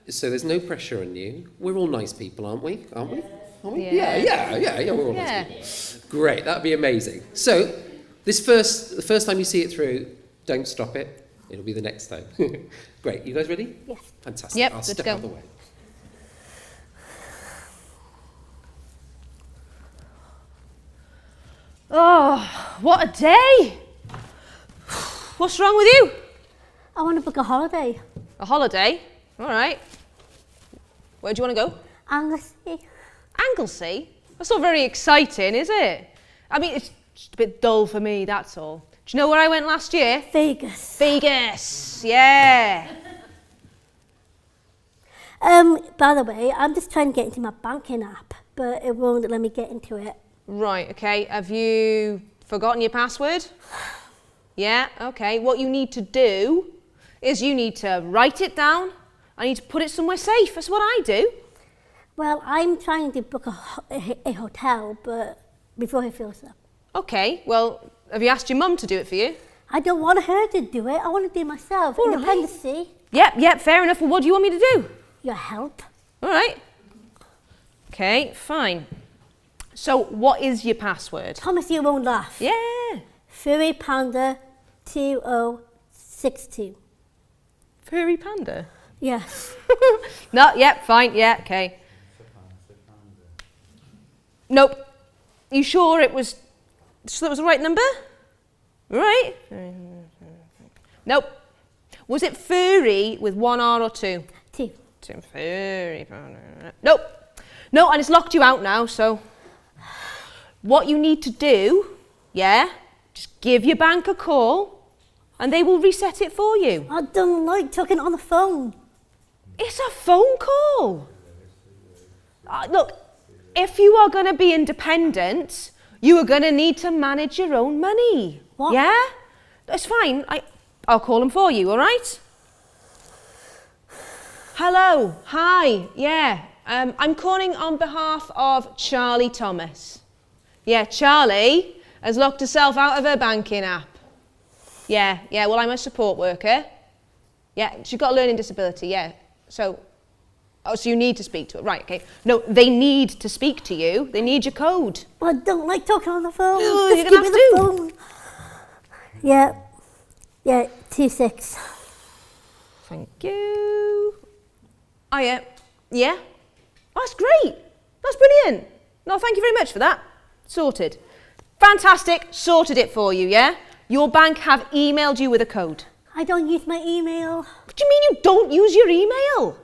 So there's no pressure on you. We're all nice people, aren't we? Aren't we? Yeah, we're all nice people. Great, that'd be amazing. So the first time you see it through, don't stop it. It'll be the next time. Great, you guys ready? Yes. Fantastic. Yep, I'll let's step go. out of the way. Oh, what a day! What's wrong with you? I want to book a holiday. A holiday? All right. Where do you want to go? Anglesey. Anglesey? That's not very exciting, is it? I mean, it's just a bit dull for me, that's all. Do you know where I went last year? Vegas. Vegas, yeah. By the way, I'm just trying to get into my banking app, but it won't let me get into it. Right, okay. Have you forgotten your password? Yeah, okay. What you need to do is you need to write it down. I need to put it somewhere safe. That's what I do. Well, I'm trying to book a hotel, but before he fills up. Okay, well, have you asked your mum to do it for you? I don't want her to do it. I want to do it myself. All Independency. Yep, fair enough. Well, what do you want me to do? Your help. All right. Okay, fine. So, what is your password? Promise you won't laugh. Yeah. Furry Panda 2062. Furry Panda? Yes. No, yep, fine, yeah, okay. Nope. You sure it was the right number? Right? Nope. Was it furry with one R or two? Two. Furry Panda. Nope. No, and it's locked you out now, so... What you need to do, yeah, just give your bank a call and they will reset it for you. I don't like talking on the phone. It's a phone call. Look, if you are going to be independent, you are going to need to manage your own money. What? Yeah? That's fine. I'll call him for you, all right? Hello. Hi. Yeah. I'm calling on behalf of Charlie Thomas. Yeah, Charlie has locked herself out of her banking app. Yeah, well, I'm a support worker. Yeah, she's got a learning disability, yeah. So you need to speak to her. Right, okay. No, they need to speak to you. They need your code. Well, I don't like talking on the phone. No, Just you're give gonna me have the phone. Yeah, 26. Thank you. Oh, yeah. Yeah? Oh, that's great. That's brilliant. No, thank you very much for that. Sorted. Fantastic. Sorted it for you, yeah? Your bank have emailed you with a code. I don't use my email. What do you mean you don't use your email?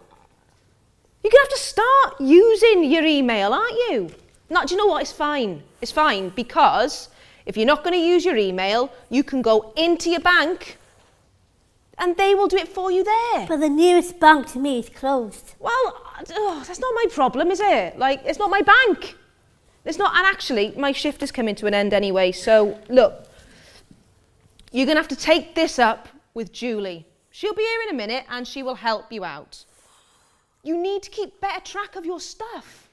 You're going to have to start using your email, aren't you? No, do you know what? It's fine. It's fine because if you're not going to use your email, you can go into your bank and they will do it for you there. But the nearest bank to me is closed. Well, that's not my problem, is it? Like, it's not my bank. It's not, and actually, my shift is coming to an end anyway, so look, you're going to have to take this up with Julie. She'll be here in a minute and she will help you out. You need to keep better track of your stuff.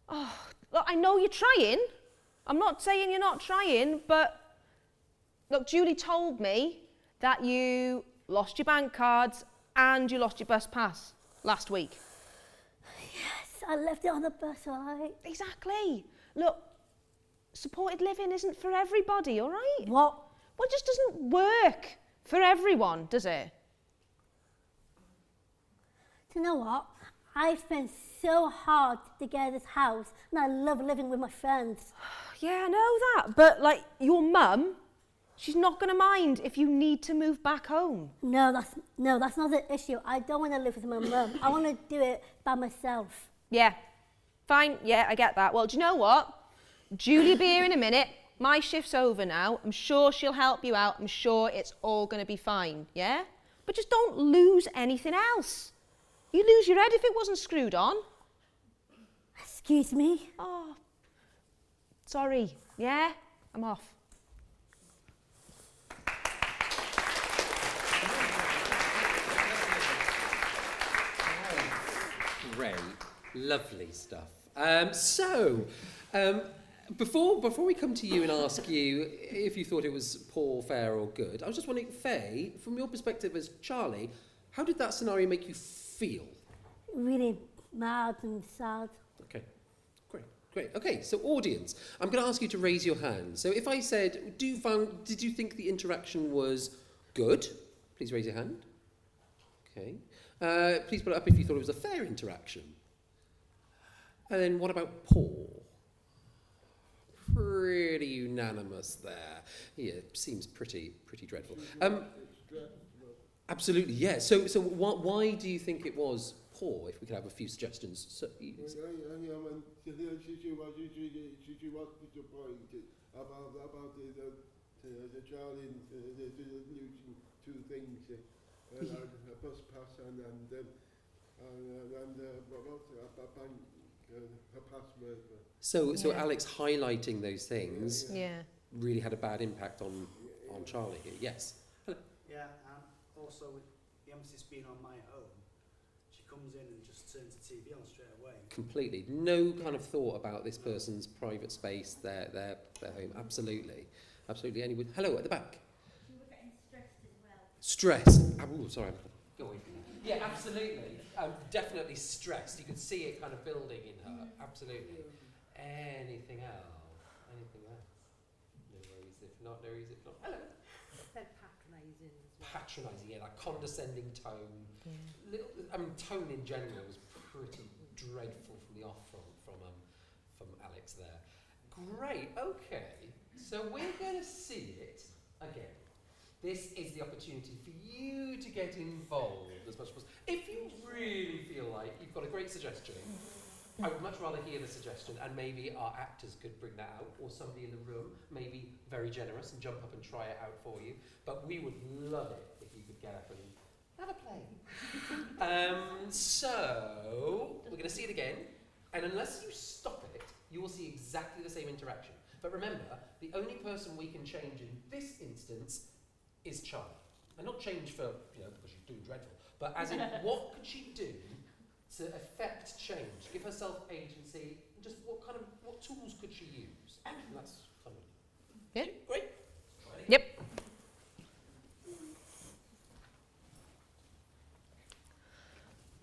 Oh, look, I know you're trying. I'm not saying you're not trying, but look, Julie told me that you lost your bank cards and you lost your bus pass last week. Yes, I left it on the bus, all right? Exactly. Look, supported living isn't for everybody, all right? What? Well, it just doesn't work for everyone, does it? Do you know what? I spent so hard to get this house and I love living with my friends. Yeah, I know that. But, like, your mum, she's not going to mind if you need to move back home. No, that's not the issue. I don't want to live with my mum. I want to do it by myself. Yeah, fine. Yeah, I get that. Well, do you know what? Julie will be here in a minute. My shift's over now. I'm sure she'll help you out. I'm sure it's all going to be fine, yeah? But just don't lose anything else. You'd lose your head if it wasn't screwed on. Excuse me? Oh, sorry. Yeah, I'm off. Great, lovely stuff. Before we come to you and ask you if you thought it was poor, fair or good, I was just wondering, Faye, from your perspective as Charlie, how did that scenario make you feel? Really mad and sad. Okay, great. Okay, so audience, I'm going to ask you to raise your hand. So if I said, did you think the interaction was good? Please raise your hand. Okay. Please put it up if you thought it was a fair interaction. And then what about poor? Pretty unanimous there. Yeah, seems pretty dreadful. Absolutely, yeah. So why do you think it was poor? If we could have a few suggestions. So, the Charlie using two things, a bus pass and a password. So Alex highlighting those things really had a bad impact on Charlie here. Yes. Yeah, and also with the emphasis being on my home, she comes in and just turns the TV on straight away. Completely. No kind of thought about this person's private space, their home. Absolutely. Anyone? Hello, at the back. She was getting stressed as well. Stress. Oh, sorry. Go away from that. Yeah, absolutely. Definitely stressed. You could see it kind of building in her. Absolutely. Anything else? No worries if not. Hello. Said patronising as well. Patronising, yeah, that condescending tone. Tone in general was pretty dreadful from the off from Alex there. Great, okay. So we're going to see it again. This is the opportunity for you to get involved as much as possible. If you really feel like you've got a great suggestion, I would much rather hear the suggestion, and maybe our actors could bring that out, or somebody in the room, maybe very generous, and jump up and try it out for you. But we would love it if you could get up and have a play. So we're going to see it again, and unless you stop it, you will see exactly the same interaction. But remember, the only person we can change in this instance is Charlie. And not change for, because she's doing dreadful, but as in, what could she do to affect change, give herself agency, and just what tools could she use? And that's kind of... Yeah. Great. Yep.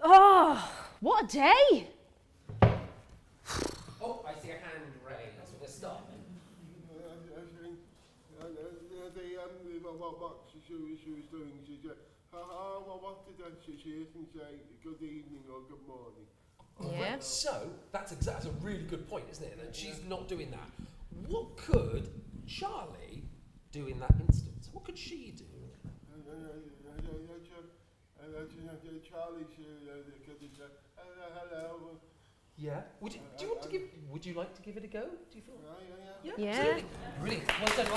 Oh, what a day! Oh, I see a hand raised. We'll stop. What she was doing, she said, what did she isn't say good evening or good morning? Yeah. So, that's a really good point, isn't it? That she's not doing that. What could Charlie do in that instance? What could she do? Charlie said, hello. Yeah. Would you like to give it a go? Do you feel? Yeah. Absolutely. Brilliant. Well done.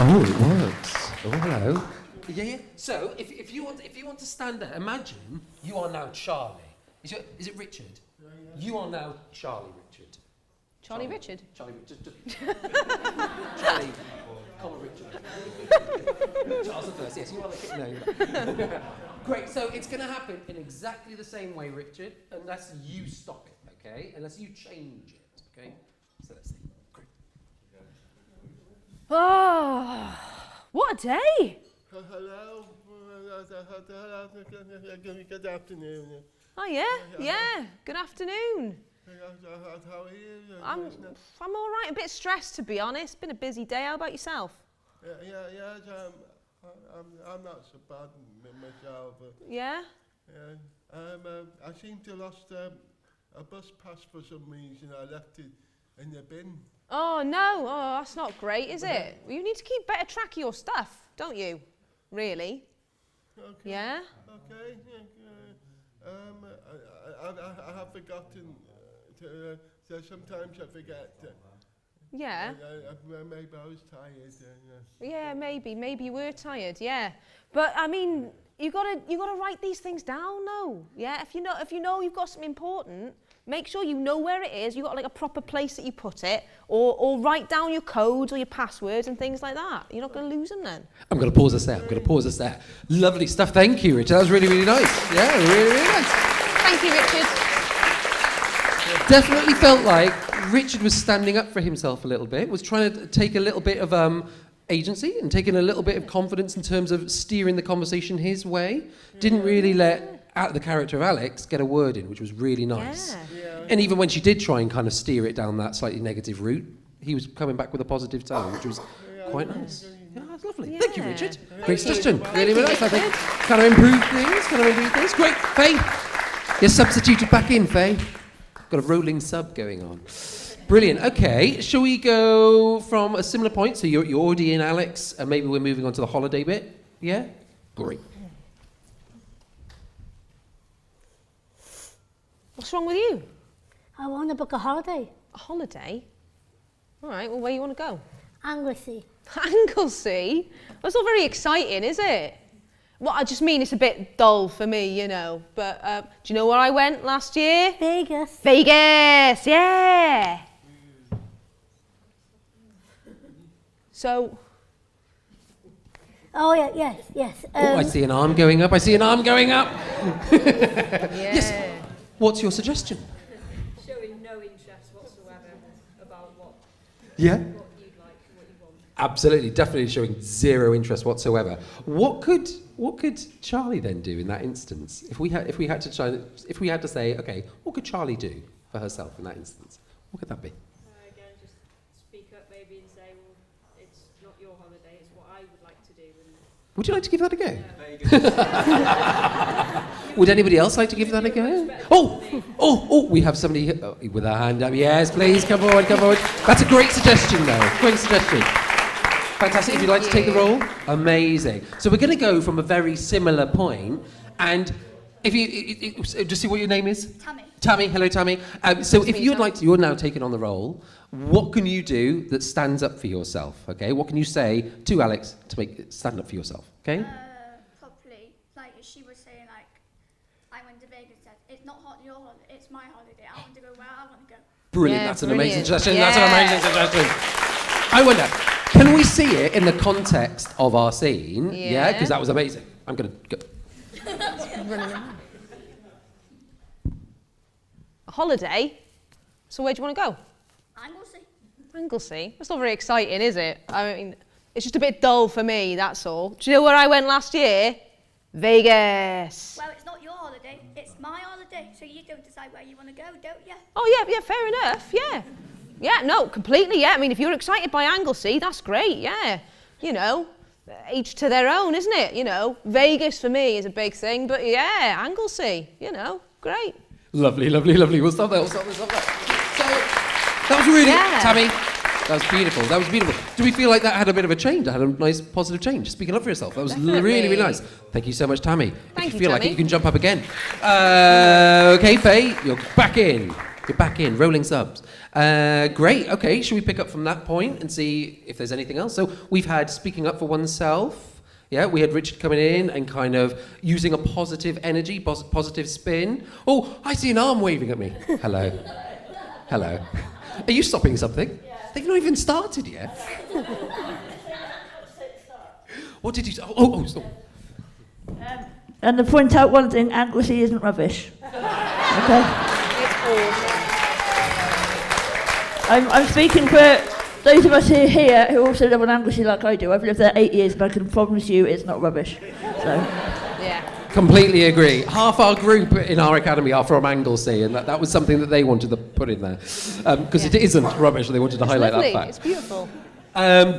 Oh, it works. Oh, hello. Yeah. So, if you want to stand there, imagine you are now Charlie. Is it Richard? You are now Charlie Richard. Charlie Richard? Charlie Richard. Charlie, comma Richard. Charles the First, yes, you are the name. Great, so it's going to happen in exactly the same way, Richard, unless you stop it, okay? Unless you change it, okay? So let's see. Great. Oh, what a day! Hello. Good afternoon. Oh yeah. Good afternoon. How are you? I'm all right. A bit stressed, to be honest. Been a busy day. How about yourself? Yeah. I'm not so bad myself. Yeah. I seem to lost a bus pass for some reason. I left it in the bin. Oh no. Oh, that's not great, is it? Well, you need to keep better track of your stuff, don't you? Really? Okay. Yeah. Okay. I have forgotten. So sometimes I forget. Yeah. Maybe I was tired. Yeah, maybe you were tired. Yeah, but I mean, you gotta write these things down, though. Yeah, if you know you've got something important, make sure you know where it is. You got like a proper place that you put it, or write down your codes or your passwords and things like that. You're not gonna lose them then. I'm going to pause us there. Lovely stuff. Thank you, Richard. That was really, really nice. Yeah, really, really nice. Thank you, Richard. Definitely felt like Richard was standing up for himself a little bit, was trying to take a little bit of agency and taking a little bit of confidence in terms of steering the conversation his way. Didn't really let the character of Alex get a word in, which was really nice. Yeah. And even when she did try and kind of steer it down that slightly negative route, he was coming back with a positive tone, which was quite nice. Yeah, that's lovely. Yeah. Thank you, Richard. Thank Great you. suggestion. Thank Really, you, really nice, I think. Richard. Kind of improve things. Great. Faye, you're substituted back in, Faye. Got a rolling sub going on. Brilliant. Okay, shall we go from a similar point? So you're already in, Alex, and maybe we're moving on to the holiday bit. Yeah? Great. What's wrong with you? I want to book a holiday. A holiday? All right. Well, where you want to go? Anglesey. Anglesey? That's not very exciting, is it? Well, I just mean it's a bit dull for me, you know. But do you know where I went last year? Vegas. Vegas, yeah. So. Oh yeah, yes. I see an arm going up. Yes. What's your suggestion? Showing no interest whatsoever about what Yeah. you'd like, what you want. Absolutely, definitely showing zero interest whatsoever. What could Charlie then do in that instance? If we had to say, okay, what could Charlie do for herself in that instance? What could that be? Again, just speak up maybe and say, well, it's not your holiday, it's what I would like to do. And Would you like to give that a go? Would anybody else like to give that a go? Oh, we have somebody with a hand up. Yes, please, come forward. That's a great suggestion, though. Great suggestion. Fantastic. If you'd like to take the role, amazing. So we're going to go from a very similar point, and if you just see what your name is. Tammy. Hello, Tammy. So if you'd like to, you're now taking on the role. What can you do that stands up for yourself? Okay. What can you say to Alex to make it stand up for yourself? Okay. Probably, like she was to Vegas said, it's not your holiday, it's my holiday. I want to go where I want to go. Brilliant, Yeah, that's an amazing brilliant. suggestion. Yeah. That's an amazing suggestion. I wonder, can we see it in the context of our scene? Yeah, because that was amazing. I'm going to go. A holiday? So where do you want to go? Anglesey. Anglesey? That's not very exciting, is it? I mean, it's just a bit dull for me, that's all. Do you know where I went last year? Vegas. Well, it's not your holiday, it's my holiday, so you don't decide where you want to go, don't you? Oh, yeah, fair enough, yeah. Yeah, no, completely, yeah. I mean, if you're excited by Anglesey, that's great, yeah. You know, each to their own, isn't it? You know, Vegas for me is a big thing, but yeah, Anglesey, you know, great. Lovely, lovely, lovely. We'll stop there, So, that was really, Tammy, that was beautiful. That was beautiful. Do we feel like that had a bit of a change? That had a nice positive change? Speaking up for yourself. That was really, really nice. Thank you so much, Tammy. Thank if you you, feel like it, Tammy. you can jump up again. Okay, Faye, you're back in. You're back in, rolling subs. Great, okay, should we pick up from that point and see if there's anything else? So we've had speaking up for oneself. Yeah, we had Richard coming in and kind of using a positive energy, positive spin. Oh, I see an arm waving at me. Hello. Hello. Are you stopping something? Yeah. They've not even started yet. What did you say? Stop. And to point out one thing, Anglesey isn't rubbish. Okay. I'm speaking for those of us here who also live on Anglesey like I do. I've lived there 8 years and I can promise you it's not rubbish. So. Yeah. Completely agree. Half our group in our academy are from Anglesey, and that was something that they wanted to put in there. Because it isn't rubbish, they wanted to highlight lovely. that fact. It's beautiful.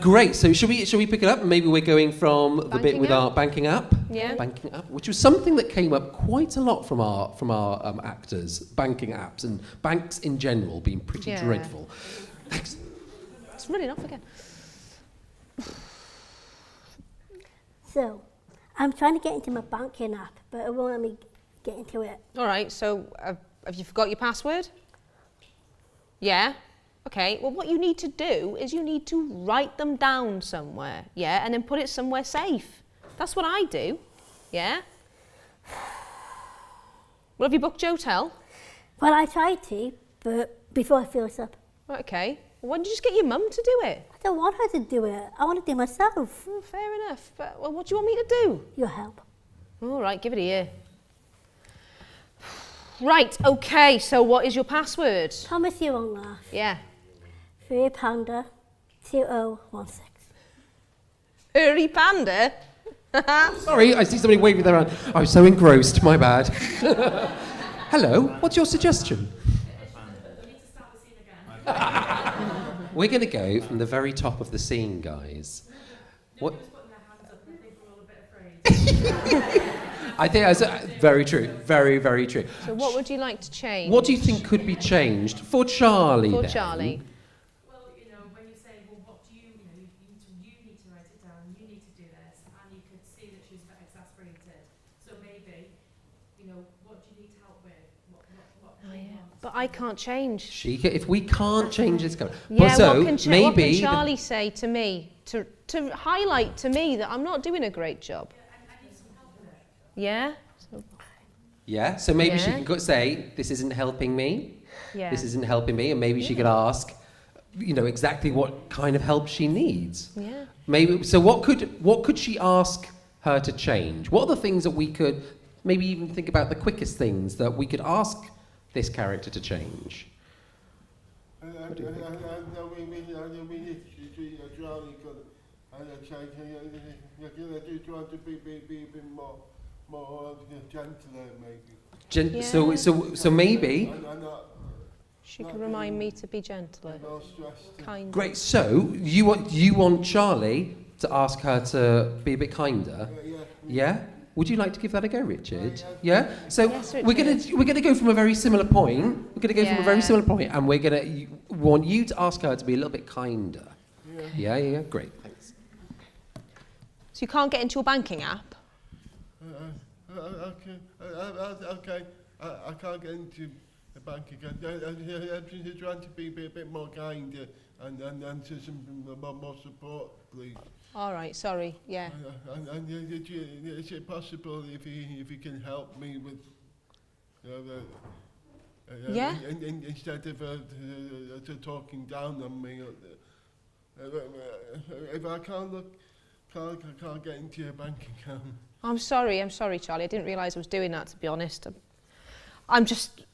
Great, so should we pick it up? Maybe we're going from the bit with our banking app. Yeah. Banking app, which was something that came up quite a lot from our actors. Banking apps and banks in general being pretty dreadful. Thanks. It's running off again. So, I'm trying to get into my banking app, but it won't let me get into it. All right, so have you forgot your password? Yeah? Okay, well what you need to do is you need to write them down somewhere, yeah, and then put it somewhere safe. That's what I do, yeah? Well, have you booked your hotel? Well, I tried to, but before I fill this up. Right, okay. Well, why don't you just get your mum to do it? I don't want her to do it. I want to do it myself. Oh, fair enough. But well, what do you want me to do? Your help. All right, give it here. Right, okay, so what is your password? Promise you won't laugh. Yeah. 3 Panda 2016. Furry panda? Sorry, I see somebody waving their hand. I was so engrossed, my bad. Hello, what's your suggestion? We're going to go from the very top of the scene, guys. What? I think that's very true. Very, very true. So what would you like to change? What do you think could be changed for Charlie? For then? Charlie. Well, you know, when you say, well, what do you need to write it down, you need to do this, and you could see that she's a bit exasperated. So maybe, you know, what do you need help with? What do you want? But I can't change. If we can't change this, Yeah, so what can maybe what can Charlie say to me to highlight to me that I'm not doing a great job? Yeah. Yeah, so maybe she Yeah. could say, this isn't helping me. Yeah. This isn't helping me, and maybe she could ask, you know, exactly what kind of help she needs. Yeah. Maybe. So what could she ask her to change? What are the things that we could maybe even think about the quickest things that we could ask this character to change? So maybe. She could remind me to be gentler, kinder. Great. So you want Charlie to ask her to be a bit kinder? Yeah. Would you like to give that a go, Richard? Yeah. So Yes, we're gonna go from a very similar point. We're gonna go from a very Yeah. similar point, and we're gonna want you to ask her to be a little bit kinder. Yeah. Great. Thanks. So you can't get into your banking app? Okay. I can't get into the bank again. I'm just trying to be a bit more kind and to some more support, please. All right, sorry, yeah. And is it possible if you can help me with Yeah. Instead of talking down on me, if I can't get into your bank account. I'm sorry, Charlie. I didn't realise I was doing that, to be honest. I'm just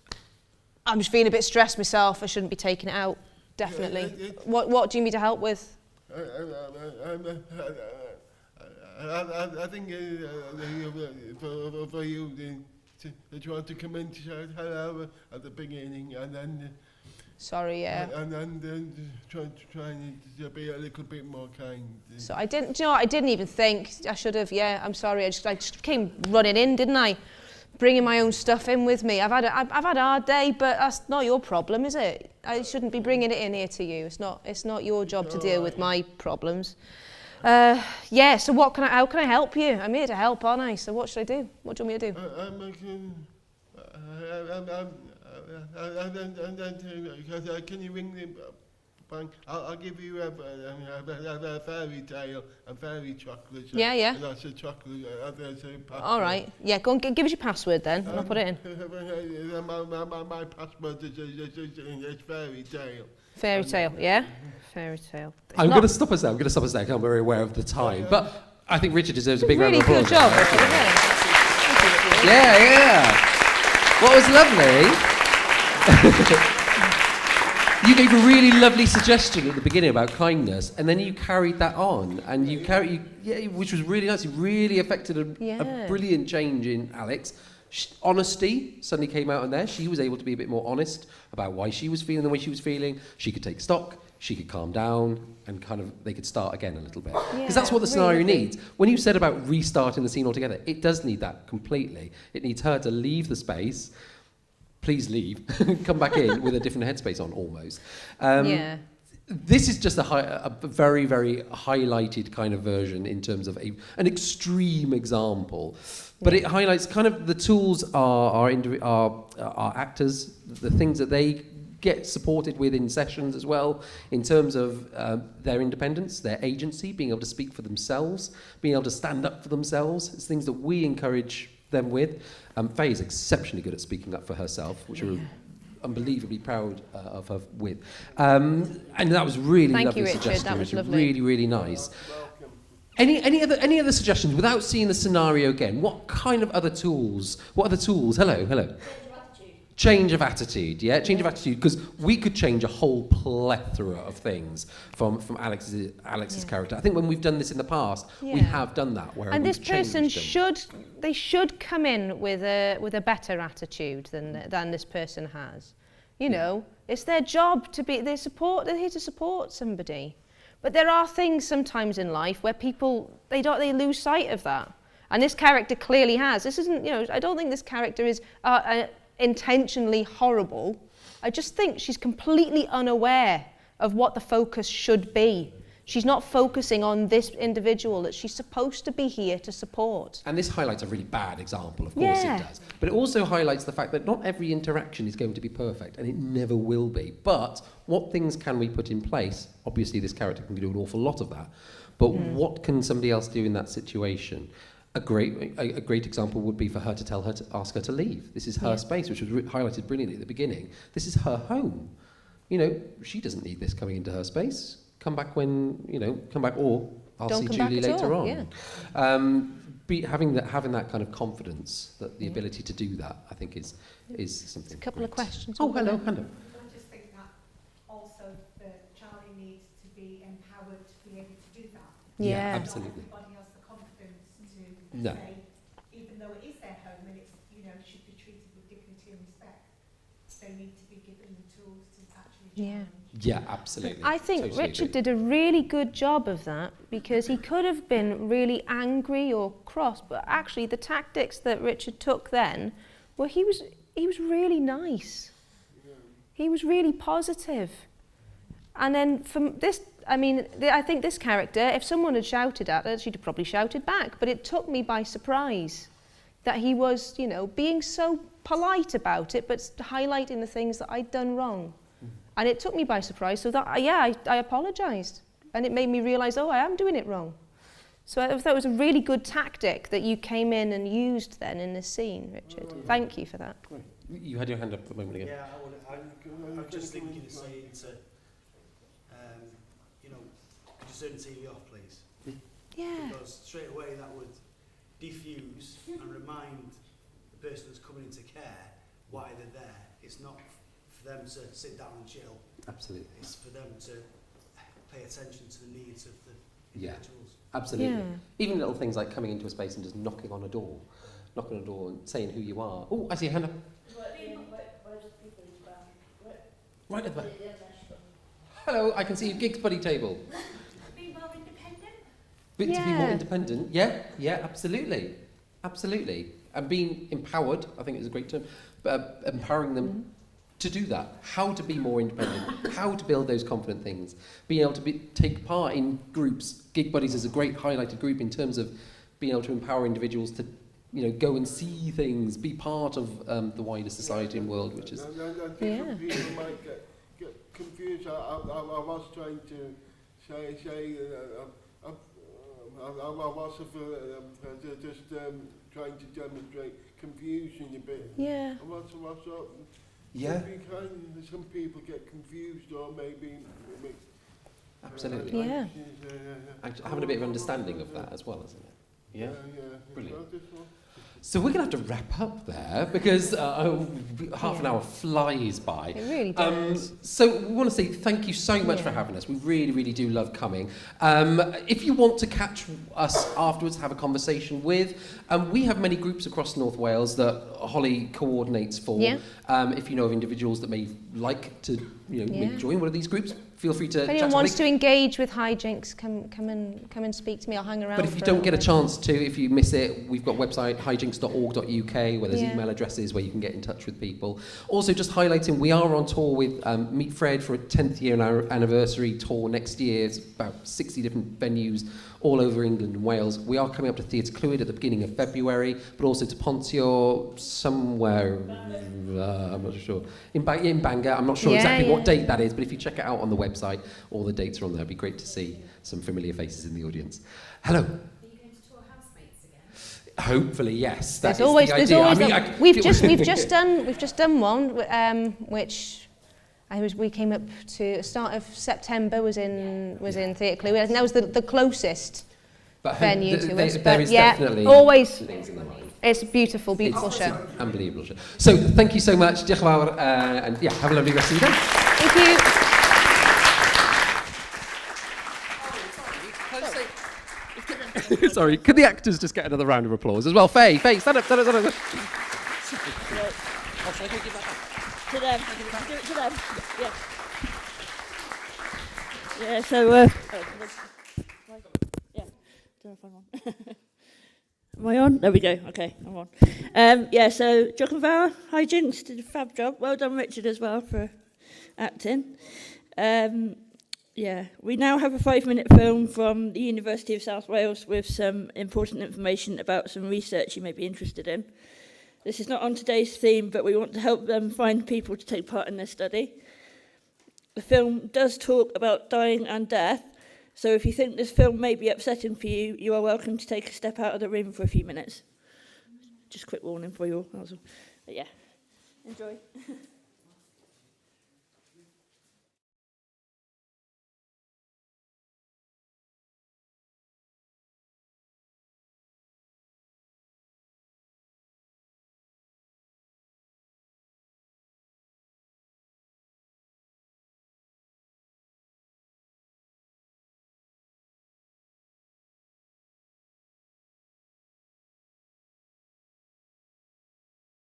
feeling a bit stressed myself. I shouldn't be taking it out, definitely. What do you need me to help with? I think for you to try to come in to shout hello at the beginning, and then sorry, yeah. And then try to be a little bit more kind. So I didn't. Do you know what? I didn't even think. I should have. Yeah, I'm sorry. I just came running in, didn't I? Bringing my own stuff in with me. I've had a hard day, but that's not your problem, is it? I shouldn't be bringing it in here to you. It's not your job to deal with my problems. Yeah. So how can I help you? I'm here to help, aren't I? So what should I do? What do you want me to do? Can you ring the bank? I'll give you a fairy tale and fairy chocolate. Yeah. That's a chocolate. All right. Yeah. Go and give us your password then, and I'll put it in. My password is fairy tale. Fairy tale. Yeah. Fairy tale. I'm going to stop us there. Because I'm very aware of the time. But I think Richard deserves a big round of Really applause. good job, Richard, isn't it? Yeah. What was lovely? You gave a really lovely suggestion at the beginning about kindness, and then you carried that on, and which was really nice. It really affected a brilliant change in Alex. Honesty suddenly came out in there. She was able to be a bit more honest about why she was feeling the way she was feeling. She could take stock. She could calm down, and they could start again a little bit. Because that's what the scenario needs. When you said about restarting the scene altogether, it does need that completely. It needs her to leave the space. Please leave, come back in with a different headspace on almost. This is just a very, very highlighted kind of version in terms of an extreme example. But it highlights kind of the tools are actors, the things that they get supported with in sessions as well, in terms of their independence, their agency, being able to speak for themselves, being able to stand up for themselves. It's things that we encourage them with. Faye is exceptionally good at speaking up for herself, which we're unbelievably proud of her with. And that was really Thank lovely you, Richard. suggestion. That was Richard. lovely. Really, really nice. Any other suggestions without seeing the scenario again? What kind of other tools? What other tools? Hello. Change of attitude, yeah? Change of attitude, because we could change a whole plethora of things from Alex's character. I think when we've done this in the past, we have done that. Where And we've this person changed them. should come in with a better attitude than this person has. You know, it's their job to be. They're here to support somebody. But there are things sometimes in life where people they lose sight of that. And this character clearly has. This isn't. I don't think this character is intentionally horrible. I just think she's completely unaware of what the focus should be. She's not focusing on this individual that she's supposed to be here to support. And this highlights a really bad example, of course it does. But it also highlights the fact that not every interaction is going to be perfect, and it never will be. But what things can we put in place? Obviously, this character can do an awful lot of that. But what can somebody else do in that situation? A great example would be for her to ask her to leave. This is her space, which was highlighted brilliantly at the beginning. This is her home. She doesn't need this coming into her space. Come back or I'll see Julie later on. Yeah. Having that kind of confidence, that the ability to do that, I think is something. A couple of questions. Oh, hello. I just think that also that Charlie needs to be empowered to be able to do that. Yeah, absolutely. Not everybody has the confidence to say, even though it is their home and it's should be treated with dignity and respect, they need to be given the tools to actually challenge. Yeah, absolutely. I think totally Richard agree. did a really good job of that, because he could have been really angry or cross, but actually the tactics that Richard took then were he was really nice. He was really positive. And then from this, I think this character, if someone had shouted at her, she'd have probably shouted back, but it took me by surprise that he was, being so polite about it, but highlighting the things that I'd done wrong. And it took me by surprise, so that, I apologised. And it made me realise, I am doing it wrong. So I thought it was a really good tactic that you came in and used then in this scene, Richard. Thank you for that. You had your hand up a moment ago. Yeah, I'm just thinking of saying to, you know, could you turn the TV off, please? Yeah. Because straight away that would diffuse and remind the person that's coming into care why they're there. It's not for them to sit down and chill. Absolutely. It's for them to pay attention to the needs of the Yeah, individuals. absolutely. Yeah. Even little things like coming into a space and just knocking on a door and saying who you are. Oh, I see a hand up. Right at the back. Hello, I can see your gigs buddy table. Be more independent. To be more Yeah. independent, yeah, absolutely, absolutely, and being empowered. I think is a great term, but empowering them to do that. How to be more independent. How to build those confident things. Being able to take part in groups. Gig Buddies is a great highlighted group in terms of being able to empower individuals to, you know, go and see things, be part of the wider society and world, which is. Different people might get confused. I was trying to say I was just trying to demonstrate confusion a bit. Yeah. Yeah. Some people get confused or maybe. Absolutely. Yeah. Having a bit of understanding of that as well, isn't it? Yeah. Brilliant. Well, So we're going to have to wrap up there because half an hour flies by. It really does. So we want to say thank you so much for having us. We really, really do love coming. If you want to catch us afterwards, have a conversation with, we have many groups across North Wales that Holly coordinates for. Yeah. If you know of individuals that may like to, maybe join one of these groups, feel free to. If anyone wants to engage with hijinks, come and speak to me. I'll hang around. But if you don't get a chance to, if you miss it, we've got website hijinks.org.uk where there's email addresses where you can get in touch with people. Also, just highlighting, we are on tour with Meet Fred for a 10th year anniversary tour next year. It's about 60 different venues all over England and Wales. We are coming up to Theatr Clwyd at the beginning of February, but also to Pontio somewhere, I'm not sure, in Bangor. I'm not sure exactly what date that is, but if you check it out on the website, all the dates are on there. It'd be great to see some familiar faces in the audience. Hello. Are you going to tour housemates again? Hopefully, yes. There's always idea. we've just done one which we came up to start of September was in Theatr Clwyd. I think that was the closest venue to us. There is definitely always things in the mind. It's a beautiful show. Unbelievable show. So thank you so much, diolch yn fawr, and have a lovely rest of your day. Thank you. Sorry, could the actors just get another round of applause as well? Faye, stand up. To them. Do it to them. Yeah. Yeah, so, yeah. Don't know if I'm on. Am I on? There we go. Okay, I'm on. So, Jock and Vara, hijinks, did a fab job. Well done, Richard, as well, for acting. We now have a 5-minute film from the University of South Wales with some important information about some research you may be interested in. This is not on today's theme, but we want to help them find people to take part in their study. The film does talk about dying and death, so if you think this film may be upsetting for you, you are welcome to take a step out of the room for a few minutes. Just a quick warning for you all. But yeah, enjoy.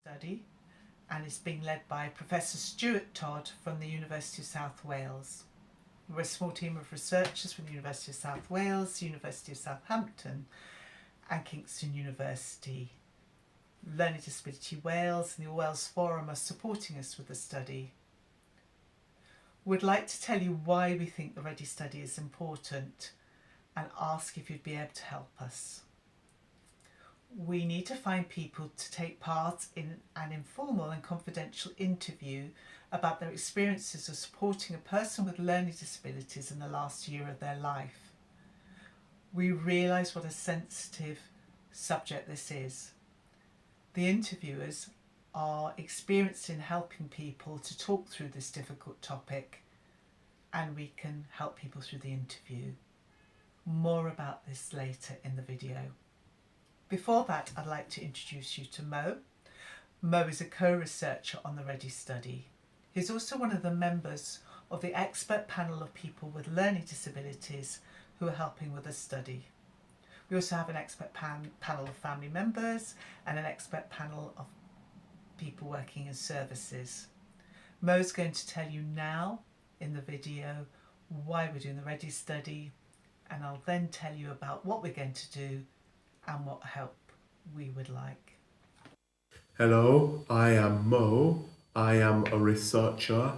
Study, and it's being led by Professor Stuart Todd from the University of South Wales. We're a small team of researchers from the University of South Wales, University of Southampton and Kingston University. Learning Disability Wales and the Wales Forum are supporting us with the study. We'd like to tell you why we think the Ready study is important and ask if you'd be able to help us. We need to find people to take part in an informal and confidential interview about their experiences of supporting a person with learning disabilities in the last year of their life. We realise what a sensitive subject this is. The interviewers are experienced in helping people to talk through this difficult topic, and we can help people through the interview. More about this later in the video. Before that, I'd like to introduce you to Mo. Mo is a co-researcher on the READY study. He's also one of the members of the expert panel of people with learning disabilities who are helping with the study. We also have an expert panel of family members and an expert panel of people working in services. Mo's going to tell you now in the video why we're doing the READY study, and I'll then tell you about what we're going to do and what help we would like. Hello, I am Mo. I am a researcher.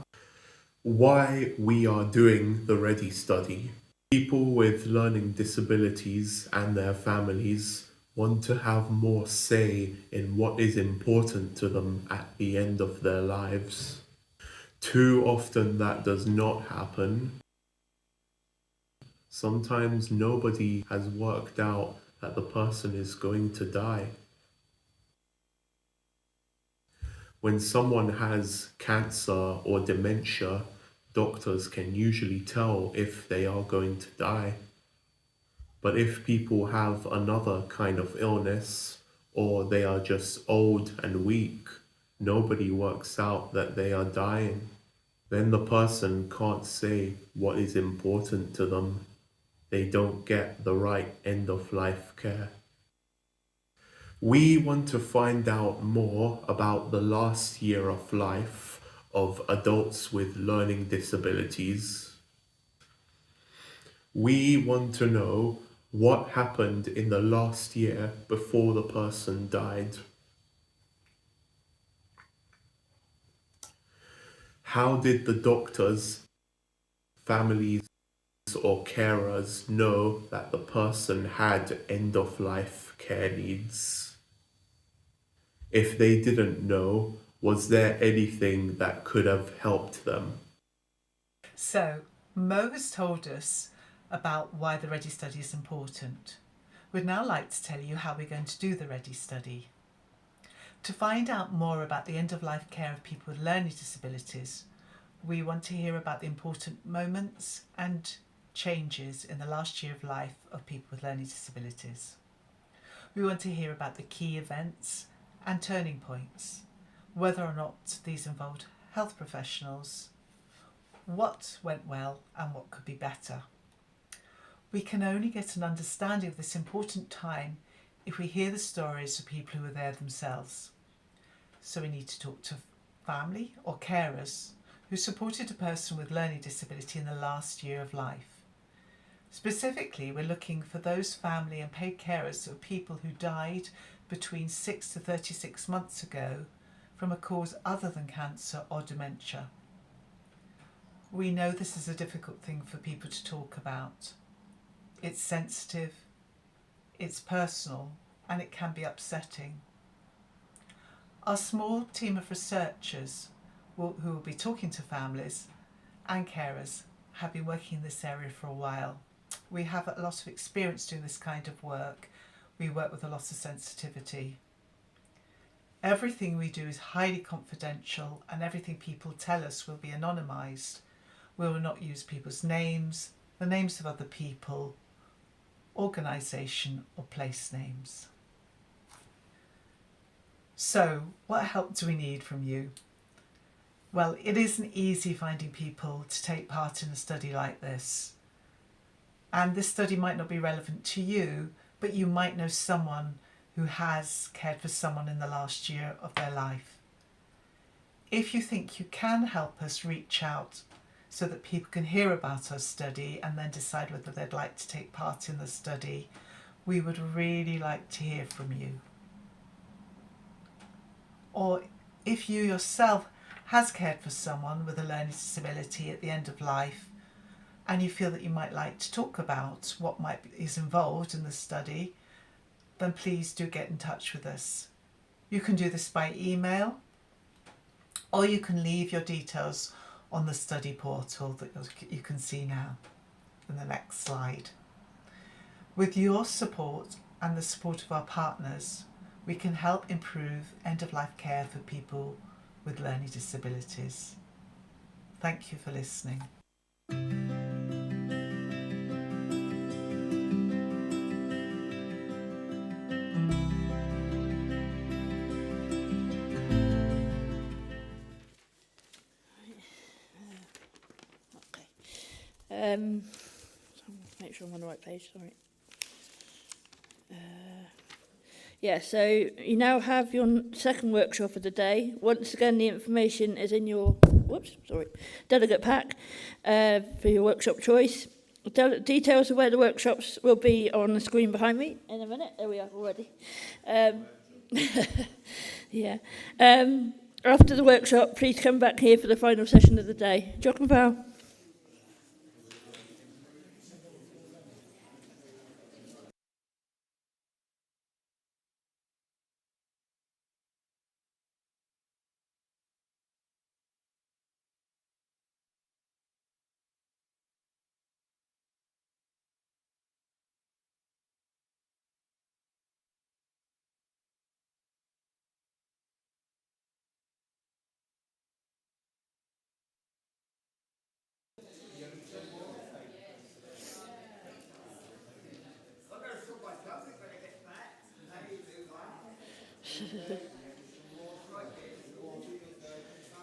Why we are doing the READY study. People with learning disabilities and their families want to have more say in what is important to them at the end of their lives. Too often that does not happen. Sometimes nobody has worked out that the person is going to die. When someone has cancer or dementia, doctors can usually tell if they are going to die. But if people have another kind of illness, or they are just old and weak, nobody works out that they are dying. Then the person can't say what is important to them. They don't get the right end-of-life care. We want to find out more about the last year of life of adults with learning disabilities. We want to know what happened in the last year before the person died. How did the doctors, families, or carers know that the person had end-of-life care needs? If they didn't know, was there anything that could have helped them? So, Mo has told us about why the READY study is important. We'd now like to tell you how we're going to do the READY study. To find out more about the end-of-life care of people with learning disabilities, we want to hear about the important moments and changes in the last year of life of people with learning disabilities. We want to hear about the key events and turning points, whether or not these involved health professionals, what went well and what could be better. We can only get an understanding of this important time if we hear the stories of people who were there themselves. So we need to talk to family or carers who supported a person with learning disability in the last year of life. Specifically, we're looking for those family and paid carers of people who died between 6 to 36 months ago from a cause other than cancer or dementia. We know this is a difficult thing for people to talk about. It's sensitive, it's personal, and it can be upsetting. Our small team of researchers who will be talking to families and carers have been working in this area for a while. We have a lot of experience doing this kind of work. We work with a lot of sensitivity. Everything we do is highly confidential, and everything people tell us will be anonymised. We will not use people's names, the names of other people, organisation or place names. So, what help do we need from you? Well, it isn't easy finding people to take part in a study like this. And this study might not be relevant to you, but you might know someone who has cared for someone in the last year of their life. If you think you can help us reach out so that people can hear about our study and then decide whether they'd like to take part in the study, we would really like to hear from you. Or if you yourself has cared for someone with a learning disability at the end of life, and you feel that you might like to talk about what is involved in the study, then please do get in touch with us. You can do this by email, or you can leave your details on the study portal that you can see now in the next slide. With your support and the support of our partners, we can help improve end-of-life care for people with learning disabilities. Thank you for listening. Make sure I'm on the right page, sorry. Yeah, so you now have your second workshop of the day. Once again, the information is in your delegate pack for your workshop choice. Details of where the workshops will be on the screen behind me in a minute. There we are already. Yeah. After the workshop, please come back here for the final session of the day. Jock and Val.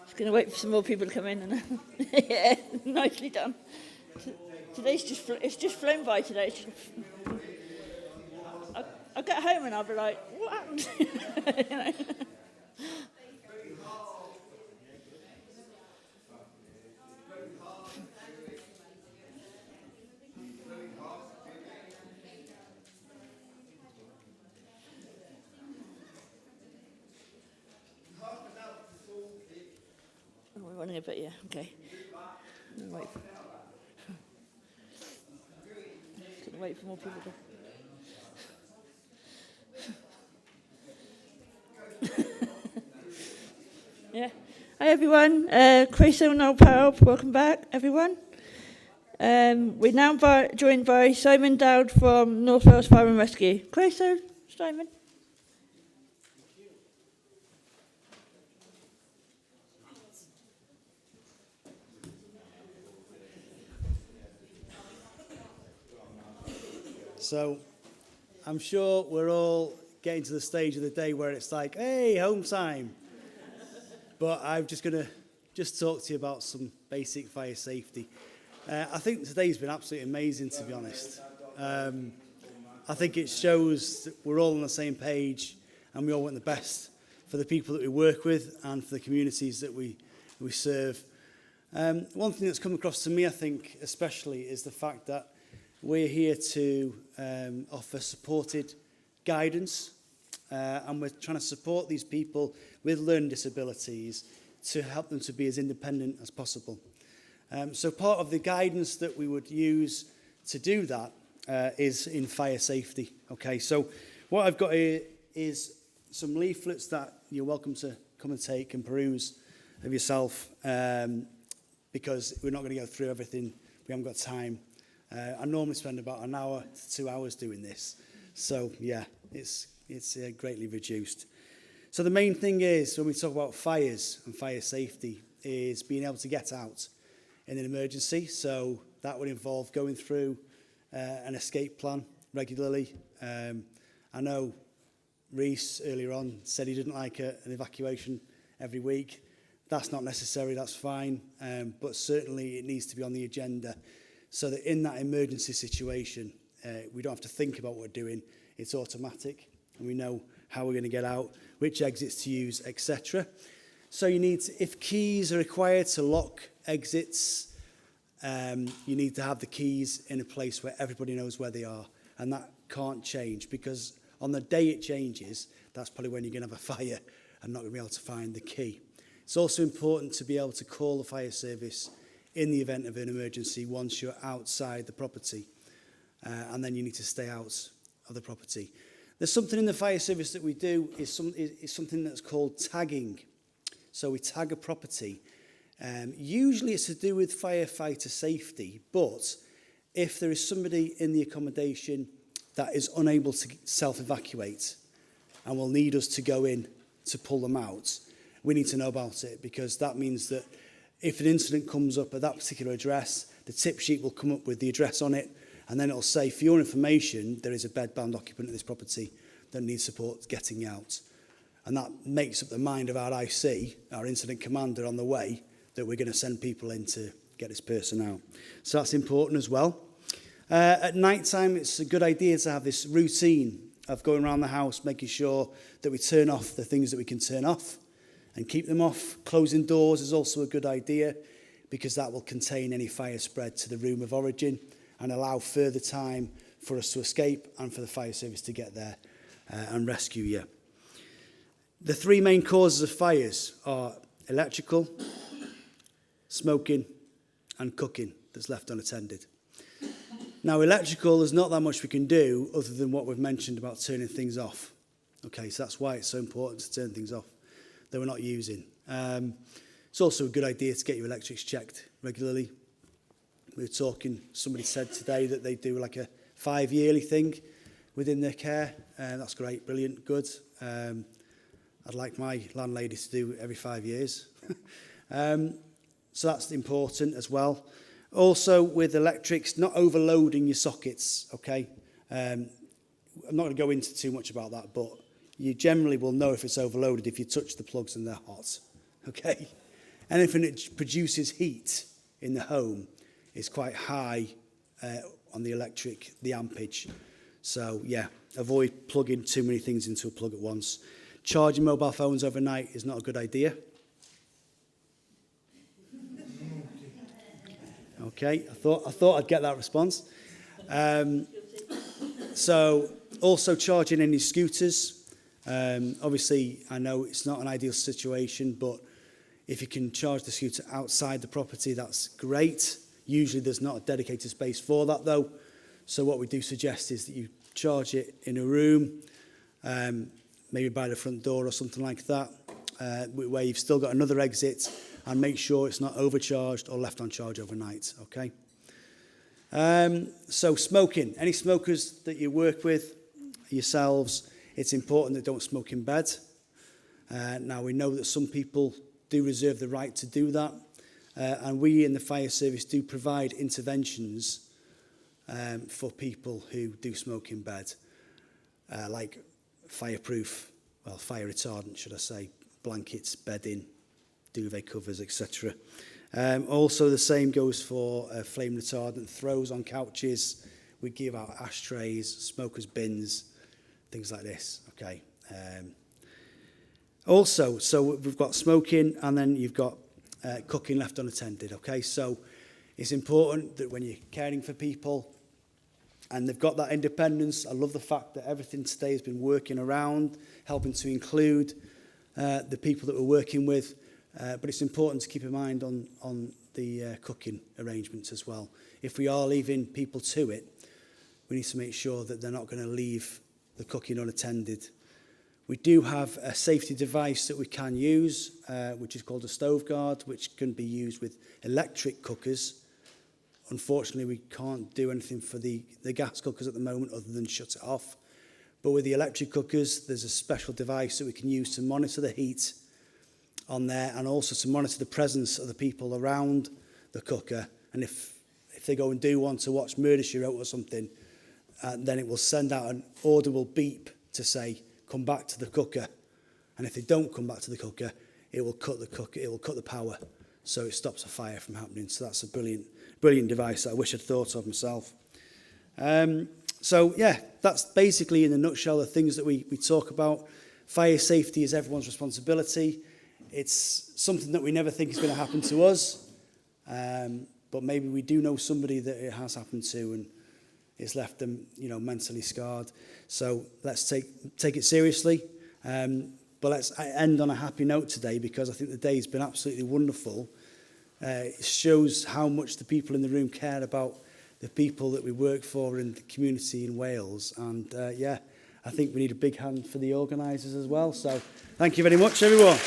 Just going to wait for some more people to come in. And yeah, nicely done. Today's it's just flown by today. I'll get home and I'll be like, what happened? You know? We're running a bit, yeah, okay. Wait. Gonna wait for more people to. Yeah. Hi everyone. Creso and Alpal, welcome back, everyone. We're now joined by Simon Dowd from North Wales Fire and Rescue. Creso, Simon. So I'm sure we're all getting to the stage of the day where it's like, hey, home time. But I'm just going to talk to you about some basic fire safety. I think today's been absolutely amazing, to be honest. I think it shows that we're all on the same page and we all want the best for the people that we work with and for the communities that we serve. One thing that's come across to me, I think, especially, is the fact that we're here to offer supported guidance and we're trying to support these people with learning disabilities to help them to be as independent as possible. So part of the guidance that we would use to do that is in fire safety. Okay, so what I've got here is some leaflets that you're welcome to come and take and peruse of yourself because we're not going to go through everything. We haven't got time. I normally spend about an hour to 2 hours doing this. So, yeah, it's greatly reduced. So the main thing is, when we talk about fires and fire safety, is being able to get out in an emergency. So that would involve going through an escape plan regularly. I know Reese earlier on said he didn't like an evacuation every week. That's not necessary, that's fine. But certainly it needs to be on the agenda, so that in that emergency situation, we don't have to think about what we're doing. It's automatic, and we know how we're going to get out, which exits to use, etc. So you need, if keys are required to lock exits, you need to have the keys in a place where everybody knows where they are, and that can't change, because on the day it changes, that's probably when you're going to have a fire and not going to be able to find the key. It's also important to be able to call the fire service in the event of an emergency once you're outside the property, and then you need to stay out of the property. There's something in the fire service that we do is something that's called tagging. So we tag a property. Usually it's to do with firefighter safety, but if there is somebody in the accommodation that is unable to self-evacuate, and will need us to go in to pull them out, we need to know about it, because that means that if an incident comes up at that particular address, the tip sheet will come up with the address on it, and then it'll say, for your information, there is a bed-bound occupant at this property that needs support getting out. And that makes up the mind of our IC, our incident commander, on the way that we're going to send people in to get this person out. So that's important as well. At night time, it's a good idea to have this routine of going around the house, making sure that we turn off the things that we can turn off and keep them off. Closing doors is also a good idea, because that will contain any fire spread to the room of origin and allow further time for us to escape and for the fire service to get there and rescue you. The three main causes of fires are electrical, smoking and cooking that's left unattended. Now, electrical, there's not that much we can do other than what we've mentioned about turning things off. Okay, so that's why it's so important to turn things off that we're not using. It's also a good idea to get your electrics checked regularly. We were talking, somebody said today that they do like a 5-yearly thing within their care. That's great, brilliant, good. I'd like my landlady to do every 5 years. So that's important as well. Also, with electrics, not overloading your sockets, okay? I'm not going to go into too much about that, but you generally will know if it's overloaded if you touch the plugs and they're hot, okay? Anything that produces heat in the home is quite high on the electric, the ampage. So, yeah, avoid plugging too many things into a plug at once. Charging mobile phones overnight is not a good idea. Okay, I thought I'd get that response. So, also charging any scooters. Obviously, I know it's not an ideal situation, but if you can charge the scooter outside the property, that's great. Usually there's not a dedicated space for that, though. So what we do suggest is that you charge it in a room, maybe by the front door or something like that, where you've still got another exit, and make sure it's not overcharged or left on charge overnight, okay? So smoking. Any smokers that you work with, yourselves, it's important that don't smoke in bed. Now, we know that some people do reserve the right to do that, and we in the fire service do provide interventions for people who do smoke in bed, like fire retardant, should I say, blankets, bedding, duvet covers, etc. Also, the same goes for flame retardant throws on couches. We give out ashtrays, smokers' bins, things like this, okay? Also, so we've got smoking, and then you've got cooking left unattended, okay? So it's important that when you're caring for people and they've got that independence, I love the fact that everything today has been working around, helping to include the people that we're working with, but it's important to keep in mind on the cooking arrangements as well. If we are leaving people to it, we need to make sure that they're not going to leave the cooking unattended. We do have a safety device that we can use, which is called a stove guard, which can be used with electric cookers. Unfortunately, we can't do anything for the gas cookers at the moment other than shut it off. But with the electric cookers, there's a special device that we can use to monitor the heat on there, and also to monitor the presence of the people around the cooker. And if they go and do want to watch Murder, She Wrote or something, then it will send out an audible beep to say, come back to the cooker. And if they don't come back to the cooker, it will cut the power, so it stops a fire from happening. So that's a brilliant device that I wish I'd thought of myself. So yeah, that's basically in a nutshell the things that we talk about. Fire safety is everyone's responsibility. It's something that we never think is going to happen to us, but maybe we do know somebody that it has happened to, and it's left them, mentally scarred. So let's take it seriously. But let's end on a happy note today, because I think the day has been absolutely wonderful. It shows how much the people in the room care about the people that we work for in the community in Wales. And I think we need a big hand for the organisers as well. So thank you very much, everyone.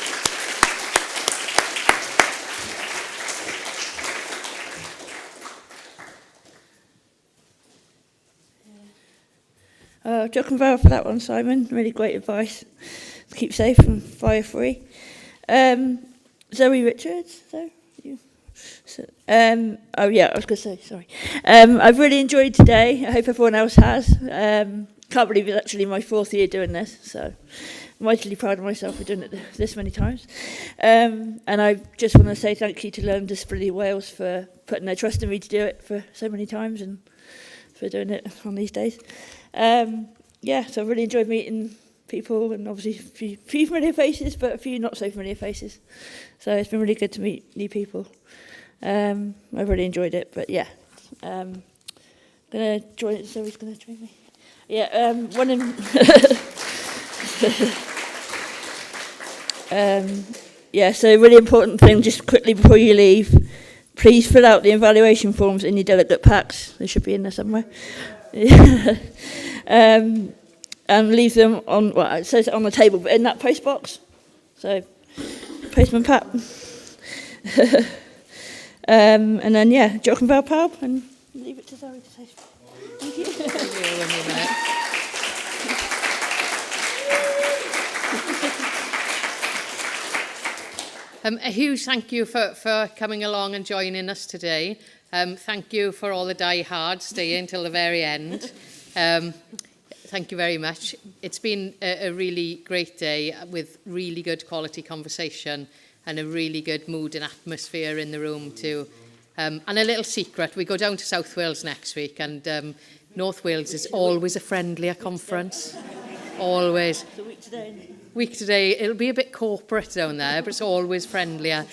Jock and Barrel for that one, Simon. Really great advice. Keep safe and fire free. Zoe Richards. So, oh yeah, I was going to say, sorry. I've really enjoyed today. I hope everyone else has. Can't believe it's actually my 4th year doing this, so I'm mightily proud of myself for doing it this many times. And I just want to say thank you to Learning Disability Wales for putting their trust in me to do it for so many times and for doing it on these days. Yeah, so I really enjoyed meeting people, and obviously a few familiar faces, but a few not so familiar faces. So it's been really good to meet new people. I really enjoyed it, but yeah, gonna join. Zoe's gonna join me. Yeah, one in. Yeah, so really important thing, just quickly before you leave, please fill out the evaluation forms in your delegate packs. They should be in there somewhere. And leave them on, well, it says it on the table, but in that post box. So, Postman Pat. And then, yeah, Jock and Barrel Pub, and leave it to Zoe to say. Thank you. A huge thank you for coming along and joining us today. Thank you for all the diehards staying till the very end. Thank you very much. It's been a really great day with really good quality conversation and a really good mood and atmosphere in the room too. And a little secret, we go down to South Wales next week, and North Wales is always a friendlier conference. Always. It's a week today. Week today, it'll be a bit corporate down there, but it's always friendlier.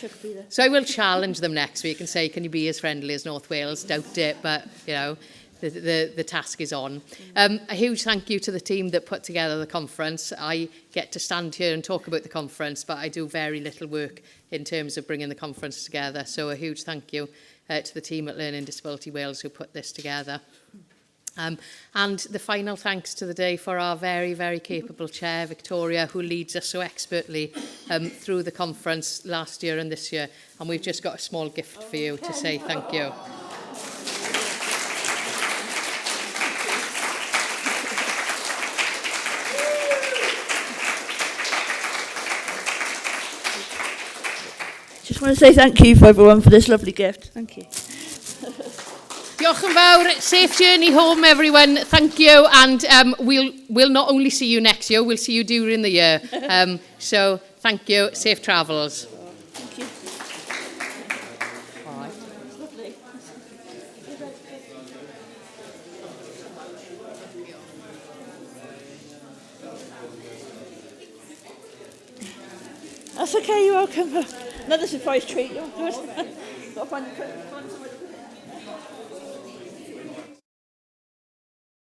So I will challenge them next week and say, can you be as friendly as North Wales? Doubt it, but, you know, the task is on. A huge thank you to the team that put together the conference. I get to stand here and talk about the conference, but I do very little work in terms of bringing the conference together. So a huge thank you to the team at Learning Disability Wales who put this together. And the final thanks to the day for our very, very capable chair, Victoria, who leads us so expertly through the conference last year and this year. And we've just got a small gift for you to say thank you. Just want to say thank you for everyone for this lovely gift. Thank you. Diolch yn fawr. Safe journey home, everyone. Thank you. And we'll not only see you next year, we'll see you during the year. So thank you. Safe travels. Thank you. All right. Lovely. That's okay, you're welcome. Another surprise treat. You're good. Got to find somewhere to put